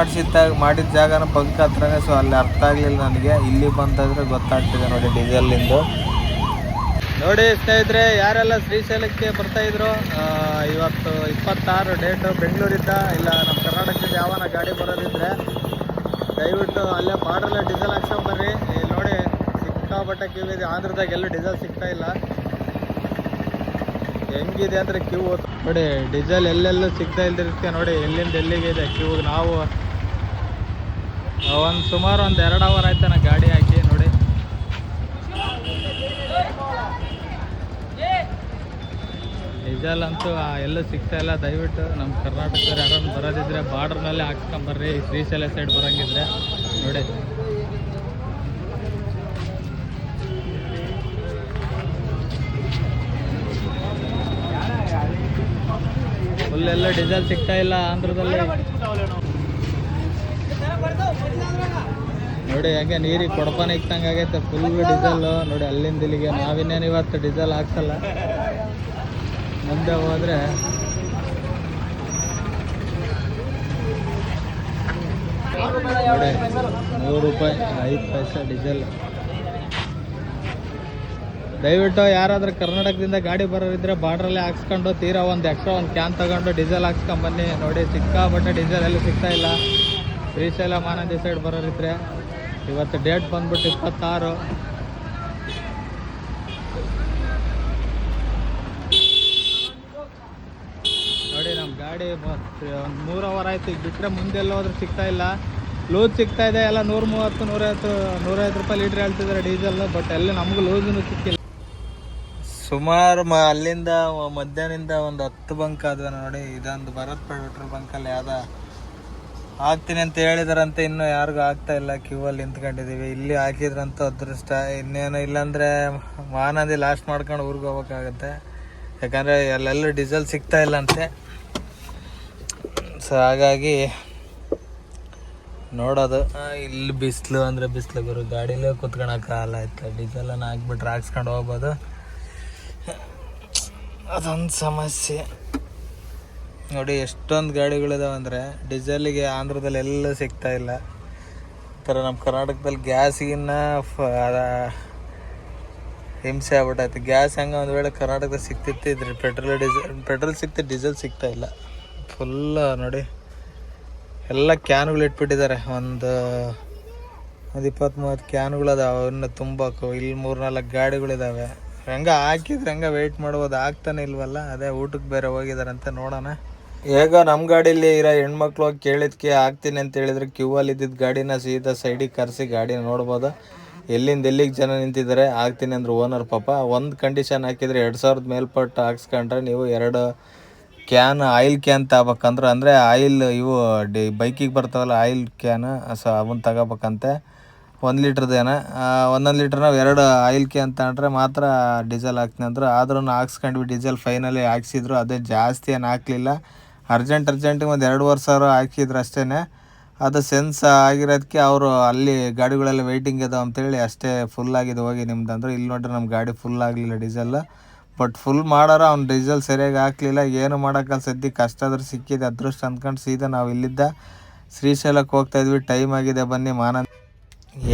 ಮಾಡಿದ ಜಾಗನ ಬಂಕ್ ಹತ್ರನೇ. ಸೊ ಅಲ್ಲಿ ಅರ್ಥ ಆಗಲಿಲ್ಲ ನನಗೆ. ಇಲ್ಲಿ ಬಂದಾದರೆ ಗೊತ್ತಾಗ್ತಿದೆ ನೋಡಿ ಡೀಸೆಲ್ಲಿಂದು. ನೋಡಿ ಸ್ನೇಹಿತರೆ, ಯಾರೆಲ್ಲ ಶ್ರೀಶೈಲಕ್ಕೆ ಬರ್ತಾಯಿದ್ರು, ಇವತ್ತು 26 ಡೇಟು ಬೆಂಗಳೂರಿಂದ ಇಲ್ಲ ನಮ್ಮ ಕರ್ನಾಟಕದಿಂದ ಯಾವನ ಗಾಡಿ ಬರೋದಿದ್ರೆ ದಯವಿಟ್ಟು ಅಲ್ಲೇ ಬಾರ್ಡ್ರಲ್ಲೇ ಡೀಸೆಲ್ ಹಾಕ್ಸ್ಕೊಂಬರ್ರಿ. ಇಲ್ಲಿ ನೋಡಿ ಸಿಕ್ಕಾಪಟ್ಟೆ ಕ್ಯೂ ಇದೆ. ಆಂಧ್ರದಾಗ ಎಲ್ಲೂ ಡೀಸೆಲ್ ಸಿಗ್ತಾ ಇಲ್ಲ. ಹೆಂಗಿದೆ ಅಂದರೆ ಕ್ಯೂ ನೋಡಿ, ಡೀಸೆಲ್ ಎಲ್ಲೆಲ್ಲೂ ಸಿಗ್ತಾ ಇಲ್ದಿರುತ್ತೆ ನೋಡಿ. ಎಲ್ಲಿಂದ ಎಲ್ಲಿಗೆ ಇದೆ ಕ್ಯೂ. ನಾವು ಸುಮಾರು ಒಂದು 2 ಅವರ್ ಆಯ್ತು ನಾ ಗಾಡಿ ಹಾಕಿ. ನೋಡಿ ಡೀಸೆಲ್ ಅಂತೂ ಎಲ್ಲೂ ಸಿಗ್ತಾ ಇಲ್ಲ. ದಯವಿಟ್ಟು ನಮ್ಮ ಕರ್ನಾಟಕದವ್ರು ಯಾರನ್ನು ಬರೋದಿದ್ರೆ ಬಾರ್ಡ್ರ್ನಲ್ಲೇ ಹಾಕ್ಸ್ಕೊಂಬರ್ರಿ, ಶ್ರೀಶೈಲ ಸೈಡ್ ಬರೋಂಗಿದ್ರೆ. ನೋಡಿ ಫುಲ್ಲೆಲ್ಲ ಡೀಸೆಲ್ ಸಿಗ್ತಾ ಇಲ್ಲ ಆಂಧ್ರದಲ್ಲಿ. ನೋಡಿ ಹೆಂಗೆ ನೀರಿಗೆ ಕೊಡಪಾನ ಇಕ್ಕಂಗೆ ಆಗೈತೆ ಫುಲ್ ಡೀಸೆಲ್ಲು. ನೋಡಿ ಅಲ್ಲಿಂದ ಇಲ್ಲಿಗೆ ನಾವಿನ್ನೇನು ಇವತ್ತು ಡೀಸೆಲ್ ಹಾಕ್ಸಲ್ಲ. ಮುಂದೆ ಹೋದರೆ ನೋಡಿ ನೋಡಿ 100 ರೂಪಾಯಿ 5 ಪೈಸೆ ಡೀಸೆಲ್. ದಯವಿಟ್ಟು ಯಾರಾದ್ರೂ ಕರ್ನಾಟಕದಿಂದ ಗಾಡಿ ಬರೋರಿದ್ರೆ ಬಾರ್ಡ್ರಲ್ಲೇ ಹಾಕ್ಸ್ಕೊಂಡು ತೀರಾ ಒಂದು ಎಕ್ಸ್ಟ್ರಾ ಒಂದು ಕ್ಯಾನ್ ತಗೊಂಡು ಡೀಸೆಲ್ ಹಾಕ್ಸ್ಕೊಂಡು ಬನ್ನಿ. ನೋಡಿ ಸಿಕ್ಕಾಪಟ್ಟೆ ಡೀಸೆಲ್ ಎಲ್ಲಿ ಸಿಗ್ತಾ ಇಲ್ಲ. ಶ್ರೀಶೈಲ ಮಾನಂದಿ ಸೈಡ್ ಬರೋರಿದ್ರೆ ಇವತ್ತು ಡೇಟ್ ಬಂದ್ಬಿಟ್ಟು 26. ನೋಡಿ ನಮ್ಮ ಗಾಡಿ ಒಂದು 3 ಅವರ್ ಆಯ್ತು. ಈಗ ಬಿಟ್ಟರೆ ಮುಂದೆಲ್ಲ ಹೋದ್ರೆ ಸಿಗ್ತಾ ಇಲ್ಲ. ಲೂಸ್ ಸಿಗ್ತಾ ಇದೆ ಎಲ್ಲ 130, 150 ರೂಪಾಯಿ ಲೀಟ್ರ್ ಹೇಳ್ತಿದ್ದಾರೆ ಡೀಸೆಲ್. ಬಟ್ ಎಲ್ಲಿ ನಮಗೂ ಲೂಸೂ ಸಿಕ್ಕಿಲ್ಲ. ಸುಮಾರು ಅಲ್ಲಿಂದ ಮಧ್ಯಾಹ್ನದಿಂದ ಒಂದು 10 ಬಂಕ್ ಆದ್ವಿ ನೋಡಿ. ಇದೊಂದು ಭರತ್ ಪೆಟ್ರೋಲ್ ಬಂಕಲ್ಲಿ ಯಾವ್ದ ಹಾಕ್ತೀನಿ ಅಂತ ಹೇಳಿದಾರಂತೆ, ಇನ್ನೂ ಯಾರಿಗೂ ಆಗ್ತಾ ಇಲ್ಲ. ಕ್ಯೂ ಅಲ್ಲಿ ನಿಂತ್ಕೊಂಡಿದ್ದೀವಿ. ಇಲ್ಲಿ ಹಾಕಿದ್ರಂತ ಅದೃಷ್ಟ. ಇನ್ನೇನು ಇಲ್ಲಾಂದರೆ ಮಾನಂದಿ ಲಾಸ್ಟ್ ಮಾಡ್ಕೊಂಡು ಊರಿಗೆ ಹೋಗ್ಬೇಕಾಗತ್ತೆ. ಯಾಕಂದರೆ ಅಲ್ಲೆಲ್ಲೂ ಡೀಸೆಲ್ ಸಿಗ್ತಾ ಇಲ್ಲ ಅಂತೆ. ಸೊ ಹಾಗಾಗಿ ನೋಡೋದು. ಇಲ್ಲಿ ಬಿಸಿಲು ಅಂದರೆ ಬಿಸಿಲು ಗುರು, ಗಾಡೀಲೇ ಕೂತ್ಕೊಳಕ್ಕಾಗಲ್ಲ. ಆಯ್ತು ಡೀಸೆಲನ್ನು ಹಾಕ್ಬಿಟ್ರೆ ಹಾಕ್ಸ್ಕೊಂಡು ಹೋಗ್ಬೋದು. ಅದೊಂದು ಸಮಸ್ಯೆ ನೋಡಿ. ಎಷ್ಟೊಂದು ಗಾಡಿಗಳಿದಾವೆ ಅಂದರೆ ಡೀಸೆಲಿಗೆ ಆಂಧ್ರದಲ್ಲಿ ಎಲ್ಲೂ ಸಿಗ್ತಾ ಇಲ್ಲ. ಈ ಥರ ನಮ್ಮ ಕರ್ನಾಟಕದಲ್ಲಿ ಗ್ಯಾಸಿಗಿನ್ನ ಹಿಂಸೆ ಆಗ್ಬಿಟ್ಟೈತೆ. ಗ್ಯಾಸ್ ಹೆಂಗೆ ಒಂದು ವೇಳೆ ಕರ್ನಾಟಕದಲ್ಲಿ ಸಿಕ್ತಿತ್ತಿದ್ರಿ ಪೆಟ್ರೋಲ್ ಸಿಕ್ತಿ, ಡೀಸೆಲ್ ಸಿಗ್ತಾ ಇಲ್ಲ. ಫುಲ್ ನೋಡಿ ಎಲ್ಲ ಕ್ಯಾನ್ಗಳು ಇಟ್ಬಿಟ್ಟಿದ್ದಾರೆ. ಒಂದು 20-30 ಕ್ಯಾನ್ಗಳದಾವೆ. ಅವನ್ನ ತುಂಬಬೇಕು. ಇಲ್ಲಿ 3-4 ಗಾಡಿಗಳಿದ್ದಾವೆ. ಹೆಂಗೆ ಹಾಕಿದ್ರೆ ಹೆಂಗೆ ವೆಯ್ಟ್ ಮಾಡ್ಬೋದು, ಆಗ್ತಾನೆ ಇಲ್ವಲ್ಲ. ಅದೇ ಊಟಕ್ಕೆ ಬೇರೆ ಹೋಗಿದಾರಂತೆ. ನೋಡೋಣ. ಈಗ ನಮ್ಮ ಗಾಡೀಲಿ ಇರೋ ಹೆಣ್ಮಕ್ಳು ಹೋಗಿ ಕೇಳಿದ್ಕೆ ಆಗ್ತೀನಿ ಅಂತ ಹೇಳಿದ್ರೆ ಕ್ಯೂ ಅಲ್ಲಿ ಇದ್ದಿದ್ದು ಗಾಡಿನ ಸೀದಾ ಸೈಡಿಗೆ ಕರೆಸಿ ಗಾಡಿನ ನೋಡ್ಬೋದು. ಎಲ್ಲಿಂದ ಎಲ್ಲಿಗೆ ಜನ ನಿಂತಿದ್ದಾರೆ. ಆಗ್ತೀನಿ ಅಂದ್ರೆ ಓನರ್ ಪಾಪ ಒಂದು ಕಂಡೀಷನ್ ಹಾಕಿದರೆ 2000 ಮೇಲ್ಪಟ್ಟು ಹಾಕ್ಸ್ಕೊಂಡ್ರೆ ನೀವು 2 ಕ್ಯಾನ್ ಆಯಿಲ್ ಕ್ಯಾನ್ ತಗೋಬೇಕಂದ್ರೆ, ಅಂದರೆ ಆಯಿಲ್ ಇವು ಬೈಕಿಗೆ ಬರ್ತಾವಲ್ಲ ಆಯಿಲ್ ಕ್ಯಾನ್, ಸೊ ಅವನ್ನ ತಗೋಬೇಕಂತೆ. 1 ಲೀಟ್ರದೇನ 1 ಲೀಟ್ರ್ ನಾವು 2 ಆಯಿಲ್ ಕ್ಯಾನ್ ತಗೊಂಡ್ರೆ ಮಾತ್ರ ಡೀಸೆಲ್ ಹಾಕ್ತೀನಿ ಅಂದರು. ಆದ್ರೂ ಹಾಕ್ಸ್ಕೊಂಡ್ವಿ ಡೀಸೆಲ್. ಫೈನಲಿ ಹಾಕ್ಸಿದ್ರು. ಅದೇ ಜಾಸ್ತಿ ಏನು ಹಾಕಲಿಲ್ಲ. ಅರ್ಜೆಂಟಿಗೆ ಒಂದು 2-2 ಸಾವಿರ ಹಾಕಿದ್ರು ಅಷ್ಟೇ. ಅದು ಸೆನ್ಸ್ ಆಗಿರೋದಕ್ಕೆ ಅವರು ಅಲ್ಲಿ ಗಾಡಿಗಳೆಲ್ಲ ವೆಯ್ಟಿಂಗ್ ಇದಾವೆ ಅಂತೇಳಿ ಅಷ್ಟೇ ಫುಲ್ ಆಗಿದೆ ಹೋಗಿ ನಿಮ್ದು ಅಂದರು. ಇಲ್ಲಿ ನೋಡ್ರಿ ನಮ್ಮ ಗಾಡಿ ಫುಲ್ ಆಗಲಿಲ್ಲ ಡೀಸೆಲ್. ಬಟ್ ಫುಲ್ ಮಾಡೋರು ಅವ್ನು ಡೀಸೆಲ್ ಸರಿಯಾಗಿ ಹಾಕಲಿಲ್ಲ. ಏನು ಮಾಡೋಕ್ಕಲ್ಲ, ಸದ್ಯಕ್ಕೆ ಕಷ್ಟ ಆದರೂ ಸಿಕ್ಕಿದೆ ಅದೃಷ್ಟ ಅಂದ್ಕೊಂಡು ಸೀದಾ ನಾವು ಇಲ್ಲಿದ್ದ ಶ್ರೀಶೈಲಕ್ಕೆ ಹೋಗ್ತಾಯಿದ್ವಿ. ಟೈಮ್ ಆಗಿದೆ ಬನ್ನಿ.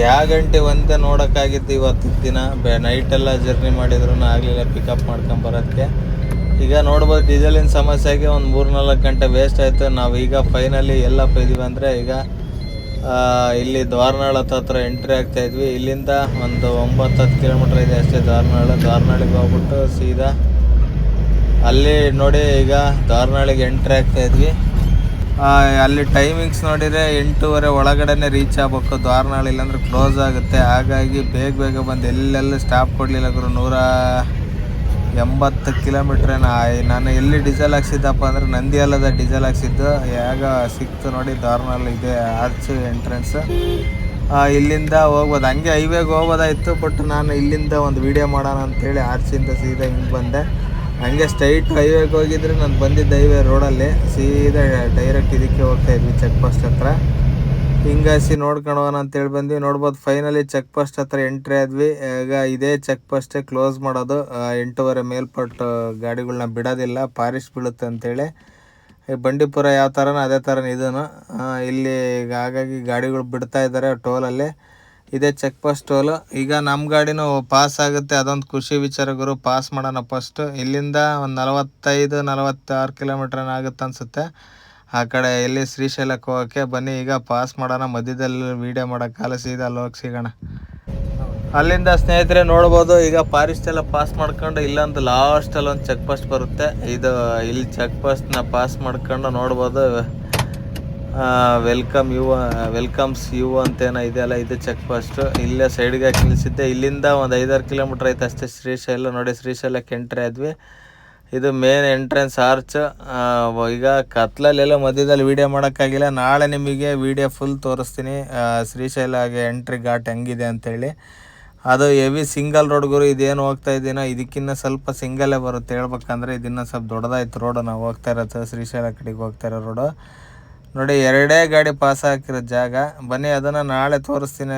ಯಾವ ಗಂಟೆ ಒಂದೇ ನೋಡೋಕ್ಕಾಗಿತ್ತು ಇವತ್ತು ದಿನ. ನೈಟೆಲ್ಲ ಜರ್ನಿ ಮಾಡಿದ್ರು ಆಗಲಿಲ್ಲ ಪಿಕಪ್ ಮಾಡ್ಕೊಂಬರೋದಕ್ಕೆ. ಈಗ ನೋಡ್ಬೋದು ಡೀಸೆಲಿನ ಸಮಸ್ಯೆಗೆ ಒಂದು 3-4 ಗಂಟೆ ವೇಸ್ಟ್ ಆಯಿತು. ನಾವು ಈಗ ಫೈನಲಿ ಎಲ್ಲಪ್ಪ ಇದೀವಿ ಅಂದರೆ ಈಗ ಇಲ್ಲಿ ದ್ವಾರನಾಳ ಹತ್ರ ಎಂಟ್ರಿ ಆಗ್ತಾಯಿದ್ವಿ. ಇಲ್ಲಿಂದ ಒಂದು 9-10 ಕಿಲೋಮೀಟ್ರ್ ಇದೆ ಅಷ್ಟೇ ದ್ವಾರನಾಳಿಗೆ ಹೋಗ್ಬಿಟ್ಟು ಸೀದಾ ಅಲ್ಲಿ ನೋಡಿ ಈಗ ದ್ವಾರನಾಳಿಗೆ ಎಂಟ್ರಿ ಆಗ್ತಾಯಿದ್ವಿ. ಅಲ್ಲಿ ಟೈಮಿಂಗ್ಸ್ ನೋಡಿದರೆ 8:30 ಒಳಗಡೆ ರೀಚ್ ಆಗ್ಬೇಕು ದ್ವಾರನಾಳ, ಇಲ್ಲಾಂದ್ರೆ ಕ್ಲೋಸ್ ಆಗುತ್ತೆ. ಹಾಗಾಗಿ ಬೇಗ ಬಂದು ಎಲ್ಲೆಲ್ಲೂ ಸ್ಟಾಪ್ ಕೊಡಲಿಲ್ಲ ಗುರು. 180 ಕಿಲೋಮೀಟ್ರೇನ. ನಾನು ಎಲ್ಲಿ ಡೀಸೆಲ್ ಹಾಕ್ಸಿದ್ದಪ್ಪ ಅಂದರೆ ನಂದಿಯಲ್ಲದ ಡೀಸೆಲ್ ಹಾಕ್ಸಿದ್ದು. ಯಾಗ ಸಿಕ್ತು ನೋಡಿ ದ್ವಾರನಾಳ ಇದೆ ಆರ್ಚ್ ಎಂಟ್ರೆನ್ಸ್. ಇಲ್ಲಿಂದ ಹೋಗ್ಬೋದು, ಹಂಗೆ ಹೈವೇಗೆ ಹೋಗ್ಬೋದಾಯಿತು. ಬಟ್ ನಾನು ಇಲ್ಲಿಂದ ಒಂದು ವೀಡಿಯೋ ಮಾಡೋಣ ಅಂಥೇಳಿ ಆರ್ಚಿಂದ ಸೀದಾ ಹಿಂಗೆ ಬಂದೆ. ಹಂಗೆ ಸ್ಟ್ರೈಟ್ ಹೈವೇಗೆ ಹೋಗಿದ್ರೆ ನಾನು ಬಂದಿದ್ದ ಹೈವೇ ರೋಡಲ್ಲಿ ಸೀದಾ ಡೈರೆಕ್ಟ್ ಇದಕ್ಕೆ ಹೋಗ್ತಾಯಿದ್ವಿ ಚೆಕ್ ಪೋಸ್ಟ್ ಹತ್ರ. ಹಿಂಗಾಸಿ ನೋಡ್ಕೊಂಡು ಹೋಗೋಣ ಅಂತೇಳಿ ಬಂದ್ವಿ. ನೋಡ್ಬೋದು ಫೈನಲಿ ಚೆಕ್ ಪೋಸ್ಟ್ ಹತ್ರ ಎಂಟ್ರಿ ಆದ್ವಿ. ಈಗ ಇದೇ ಚೆಕ್ ಪೋಸ್ಟೇ ಕ್ಲೋಸ್ ಮಾಡೋದು. 8:30 ಮೇಲ್ಪಟ್ಟು ಗಾಡಿಗಳನ್ನ ಬಿಡೋದಿಲ್ಲ, ಪಾರಿಶ್ ಬೀಳುತ್ತೆ ಅಂತೇಳಿ. ಬಂಡೀಪುರ ಯಾವ ಥರನೋ ಅದೇ ಥರನೇ ಇದೂ ಇಲ್ಲಿ. ಹಾಗಾಗಿ ಗಾಡಿಗಳು ಬಿಡ್ತಾ ಇದ್ದಾರೆ ಟೋಲಲ್ಲಿ. ಇದೇ ಚೆಕ್ ಪೋಸ್ಟ್ ಟೋಲು. ಈಗ ನಮ್ಮ ಗಾಡಿನೂ ಪಾಸ್ ಆಗುತ್ತೆ, ಅದೊಂದು ಖುಷಿ ವಿಚಾರ ಗುರು. ಪಾಸ್ ಮಾಡೋಣ ಫಸ್ಟು. ಇಲ್ಲಿಂದ ಒಂದು 45-46 ಕಿಲೋಮೀಟ್ರ್ ಆಗುತ್ತೆ ಅನಿಸುತ್ತೆ ಆ ಕಡೆ ಎಲ್ಲಿ ಶ್ರೀಶೈಲಕ್ಕೆ ಹೋಗೋಕ್ಕೆ. ಬನ್ನಿ ಈಗ ಪಾಸ್ ಮಾಡೋಣ. ಮಧ್ಯದಲ್ಲಿ ವೀಡಿಯೋ ಮಾಡೋಕ್ಕಾಗಲ್ಲ, ಸೀದಾ ಅಲ್ಲಿ ಹೋಗಿ ಸಿಗೋಣ. ಅಲ್ಲಿಂದ ಸ್ನೇಹಿತರೆ ನೋಡ್ಬೋದು ಈಗ ಫಾರೆಸ್ಟ್ ಎಲ್ಲ ಪಾಸ್ ಮಾಡ್ಕೊಂಡು ಇಲ್ಲೊಂದು ಲಾಸ್ಟಲ್ಲಿ ಒಂದು ಚೆಕ್ ಪೋಸ್ಟ್ ಬರುತ್ತೆ. ಇದು ಇಲ್ಲಿ ಚೆಕ್ ಪೋಸ್ಟ್ನ ಪಾಸ್ ಮಾಡ್ಕೊಂಡು ನೋಡ್ಬೋದು ವೆಲ್ಕಮ್ಸ್ ಯು ಅಂತೇನೋ ಇದೆಯಲ್ಲ, ಇದು ಚೆಕ್ ಪೋಸ್ಟು. ಇಲ್ಲೇ ಸೈಡ್ಗೆ ನಿಲ್ಲಿಸಿದ್ದೆ. ಇಲ್ಲಿಂದ ಒಂದು 5-6 ಕಿಲೋಮೀಟ್ರ್ ಐತೆ ಅಷ್ಟೇ ಶ್ರೀಶೈಲ. ನೋಡಿ ಶ್ರೀಶೈಲಕ್ಕೆ ಎಂಟ್ರಿ ಆದ್ವಿ. ಇದು ಮೇನ್ ಎಂಟ್ರೆನ್ಸ್ ಆರ್ಚ್. ಈಗ ಕತ್ಲಲ್ಲೆಲ್ಲ ಮಧ್ಯದಲ್ಲಿ ವೀಡಿಯೋ ಮಾಡೋಕ್ಕಾಗಿಲ್ಲ. ನಾಳೆ ನಿಮಗೆ ವೀಡಿಯೋ ಫುಲ್ ತೋರಿಸ್ತೀನಿ ಶ್ರೀಶೈಲಗೆ ಎಂಟ್ರಿ ಘಾಟ್ ಹೆಂಗಿದೆ ಅಂತೇಳಿ. ಅದು ಹೆವಿ ಸಿಂಗಲ್ ರೋಡ್ ಗುರು. ಇದೇನು ಹೋಗ್ತಾ ಇದ್ದೀನೋ ಇದಕ್ಕಿಂತ ಸ್ವಲ್ಪ ಸಿಂಗಲ್ಲೇ ಬರುತ್ತೆ ಹೇಳ್ಬೇಕಂದ್ರೆ. ಇದನ್ನು ಸ್ವಲ್ಪ ದೊಡ್ಡದಾಯ್ತು ರೋಡು. ನಾವು ಹೋಗ್ತಾ ಇರೋದು ಶ್ರೀಶೈಲ ಕಡೆಗೆ ಹೋಗ್ತಾ ಇರೋ ರೋಡು. ನೋಡಿ 2 ಗಾಡಿ ಪಾಸ್ ಹಾಕಿರೋ ಜಾಗ. ಬನ್ನಿ ಅದನ್ನು ನಾಳೆ ತೋರಿಸ್ತೀನಿ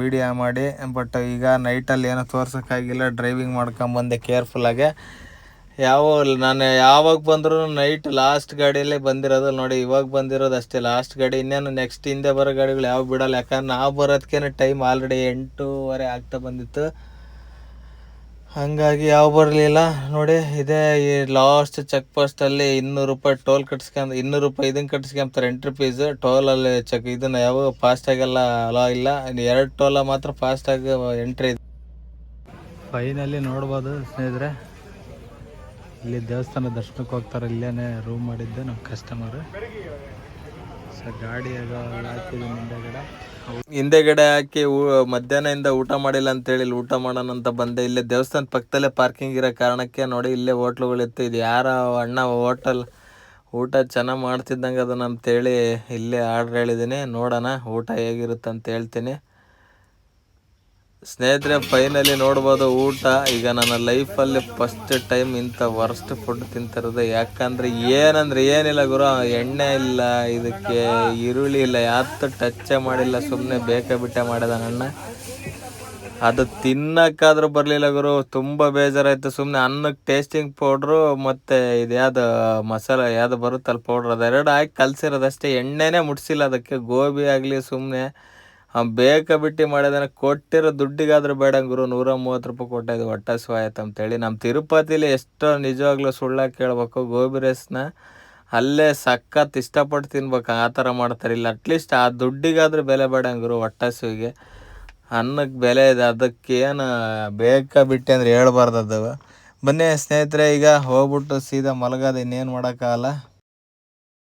ವೀಡಿಯೋ ಮಾಡಿ. ಬಟ್ ಈಗ ನೈಟಲ್ಲಿ ಏನೋ ತೋರ್ಸೋಕ್ಕಾಗಿಲ್ಲ. ಡ್ರೈವಿಂಗ್ ಮಾಡ್ಕೊಂಬಂದೆ ಕೇರ್ಫುಲ್ಲಾಗೆ. ನಾನು ಯಾವಾಗ ಬಂದ್ರು ನೈಟ್ ಲಾಸ್ಟ್ ಗಾಡಿಯಲ್ಲೇ ಬಂದಿರೋದು ನೋಡಿ. ಇವಾಗ ಬಂದಿರೋದು ಅಷ್ಟೇ ಲಾಸ್ಟ್ ಗಾಡಿ. ಇನ್ನೇನು ನೆಕ್ಸ್ಟ್ ಹಿಂದೆ ಬರೋ ಗಾಡಿಗಳು ಯಾವ ಬಿಡಲ್ಲ, ಯಾಕಂದ್ರೆ ನಾವು ಬರೋದಕ್ಕೇನೆ ಟೈಮ್ ಆಲ್ರೆಡಿ 8:30 ಆಗ್ತಾ ಬಂದಿತ್ತು. ಹಾಗಾಗಿ ಯಾವ ಬರಲಿಲ್ಲ ನೋಡಿ. ಇದೇ ಈ ಲಾಸ್ಟ್ ಚೆಕ್ ಪೋಸ್ಟಲ್ಲಿ 200 ರೂಪಾಯಿ ಟೋಲ್ ಕಟ್ಸ್ಕೊಂಡು 200 ರೂಪಾಯಿ ಇದನ್ನು ಕಟ್ಸ್ಕೊಂತಾರೆ ಎಂಟ್ರಿ ಫೀಸ್. ಟೋಲಲ್ಲಿ ಇದನ್ನು ಯಾವ ಫಾಸ್ಟಾಗೆಲ್ಲ ಅಲೋ ಇಲ್ಲ, 2 ಟೋಲ ಮಾತ್ರ ಫಾಸ್ಟಾಗಿ ಎಂಟ್ರಿ ಇದೆ. ಫೈನಲಿ ನೋಡ್ಬೋದು ಸ್ನೇಹಿತರೆ, ಇಲ್ಲಿ ದೇವಸ್ಥಾನ ದರ್ಶನಕ್ಕೆ ಹೋಗ್ತಾರೆ. ಇಲ್ಲೇ ರೂಮ್ ಮಾಡಿದ್ದೆ ನಮ್ಮ ಕಸ್ಟಮರ್. ಸೊ ಗಾಡಿ ಹಾಕಿದ್ದೀನಿ ಹಿಂದೆಗಡೆ ಹಾಕಿ ಮಧ್ಯಾಹ್ನದಿಂದ ಊಟ ಮಾಡಿಲ್ಲ ಅಂತೇಳಿ ಇಲ್ಲಿ ಊಟ ಮಾಡೋಣ ಅಂತ ಬಂದೆ. ಇಲ್ಲೇ ದೇವಸ್ಥಾನ ಪಕ್ಕದಲ್ಲೇ ಪಾರ್ಕಿಂಗ್ ಇರೋ ಕಾರಣಕ್ಕೆ ನೋಡಿ ಇಲ್ಲೇ ಹೋಟ್ಲುಗಳಿತ್ತು. ಇದು ಯಾರ ಅಣ್ಣ ಹೋಟೆಲ್ ಊಟ ಚೆನ್ನಾಗಿ ಮಾಡ್ತಿದ್ದಂಗೆ ಅದನ್ನ ಅಂತೇಳಿ ಇಲ್ಲೇ ಆರ್ಡ್ರ್ ಹೇಳಿದ್ದೀನಿ. ನೋಡೋಣ ಊಟ ಹೇಗಿರುತ್ತೆ ಅಂತ ಹೇಳ್ತೀನಿ ಸ್ನೇಹಿತರೆ. ಫೈನಲಿ ನೋಡ್ಬೋದು ಊಟ. ಈಗ ನನ್ನ ಲೈಫಲ್ಲಿ ಫಸ್ಟ್ ಟೈಮ್ ಇಂಥ ವರ್ಸ್ಟ್ ಫುಡ್ ತಿಂತಿರೋದು. ಯಾಕಂದರೆ ಏನಂದ್ರೆ ಏನಿಲ್ಲ ಗುರು, ಎಣ್ಣೆ ಇಲ್ಲ, ಇದಕ್ಕೆ ಈರುಳ್ಳಿ ಇಲ್ಲ, ಯಾವತ್ತೂ ಟಚ್ಚೇ ಮಾಡಿಲ್ಲ, ಸುಮ್ಮನೆ ಬೇಕಾಬಿಟ್ಟೆ ಮಾಡಿದ ನನ್ನ. ಅದು ತಿನ್ನಕ್ಕಾದ್ರೂ ಬರಲಿಲ್ಲ ಗುರು, ತುಂಬ ಬೇಜಾರಾಯಿತು. ಸುಮ್ಮನೆ ಅನ್ನಕ್ಕೆ ಟೇಸ್ಟಿಂಗ್ ಪೌಡ್ರು ಮತ್ತು ಇದು ಯಾವುದು ಮಸಾಲೆ ಯಾವುದು ಬರುತ್ತಲ್ಲ ಪೌಡ್ರ್, ಅದೆರಡು ಹಾಕಿ ಕಲಸಿರೋದಷ್ಟೇ, ಎಣ್ಣೆನೇ ಮುಟ್ಸಿಲ್ಲ ಅದಕ್ಕೆ. ಗೋಬಿ ಆಗಲಿ ಸುಮ್ಮನೆ ಬೇಕಾಬಿಟ್ಟು ಮಾಡಿದಾನೆ. ಕೊಟ್ಟಿರೋ ದುಡ್ಡಿಗಾದ್ರೂ ಬೇಡ ಗುರು, 130 ರೂಪಾಯಿ ಕೊಟ್ಟಿದ್ದು ಹೊಟ್ಟೆ ಹಸಿವಾಯ್ತು ಅಂತೇಳಿ. ನಮ್ಮ ತಿರುಪತಿಲಿ ಎಷ್ಟೋ ನಿಜವಾಗ್ಲೂ ಸುಳ್ಳಾಗಿ ಕೇಳ್ಬೇಕು, ಗೋಬಿ ರೈಸ್ನ ಅಲ್ಲೇ ಸಖತ್ ಇಷ್ಟಪಟ್ಟು ತಿನ್ಬೇಕು, ಆ ಥರ ಮಾಡ್ತಾರೆ. ಇಲ್ಲ ಅಟ್ಲೀಸ್ಟ್ ಆ ದುಡ್ಡಿಗಾದ್ರೂ ಬೆಲೆ ಬೇಡ ಗುರು, ಹೊಟ್ಟೆ ಹಸಿವಿಗೆ ಅನ್ನಕ್ಕೆ ಬೆಲೆ ಇದೆ. ಅದಕ್ಕೇನು ಬೇಕಾಬಿಟ್ಟು ಅಂದ್ರೆ ಹೇಳ್ಬಾರ್ದು ಅದು. ಬನ್ನಿ ಸ್ನೇಹಿತರೆ, ಈಗ ಹೋಗ್ಬಿಟ್ಟು ಸೀದಾ ಮಲಗೋದು, ಇನ್ನೇನು ಮಾಡೋಕ್ಕಾಗಲ್ಲ.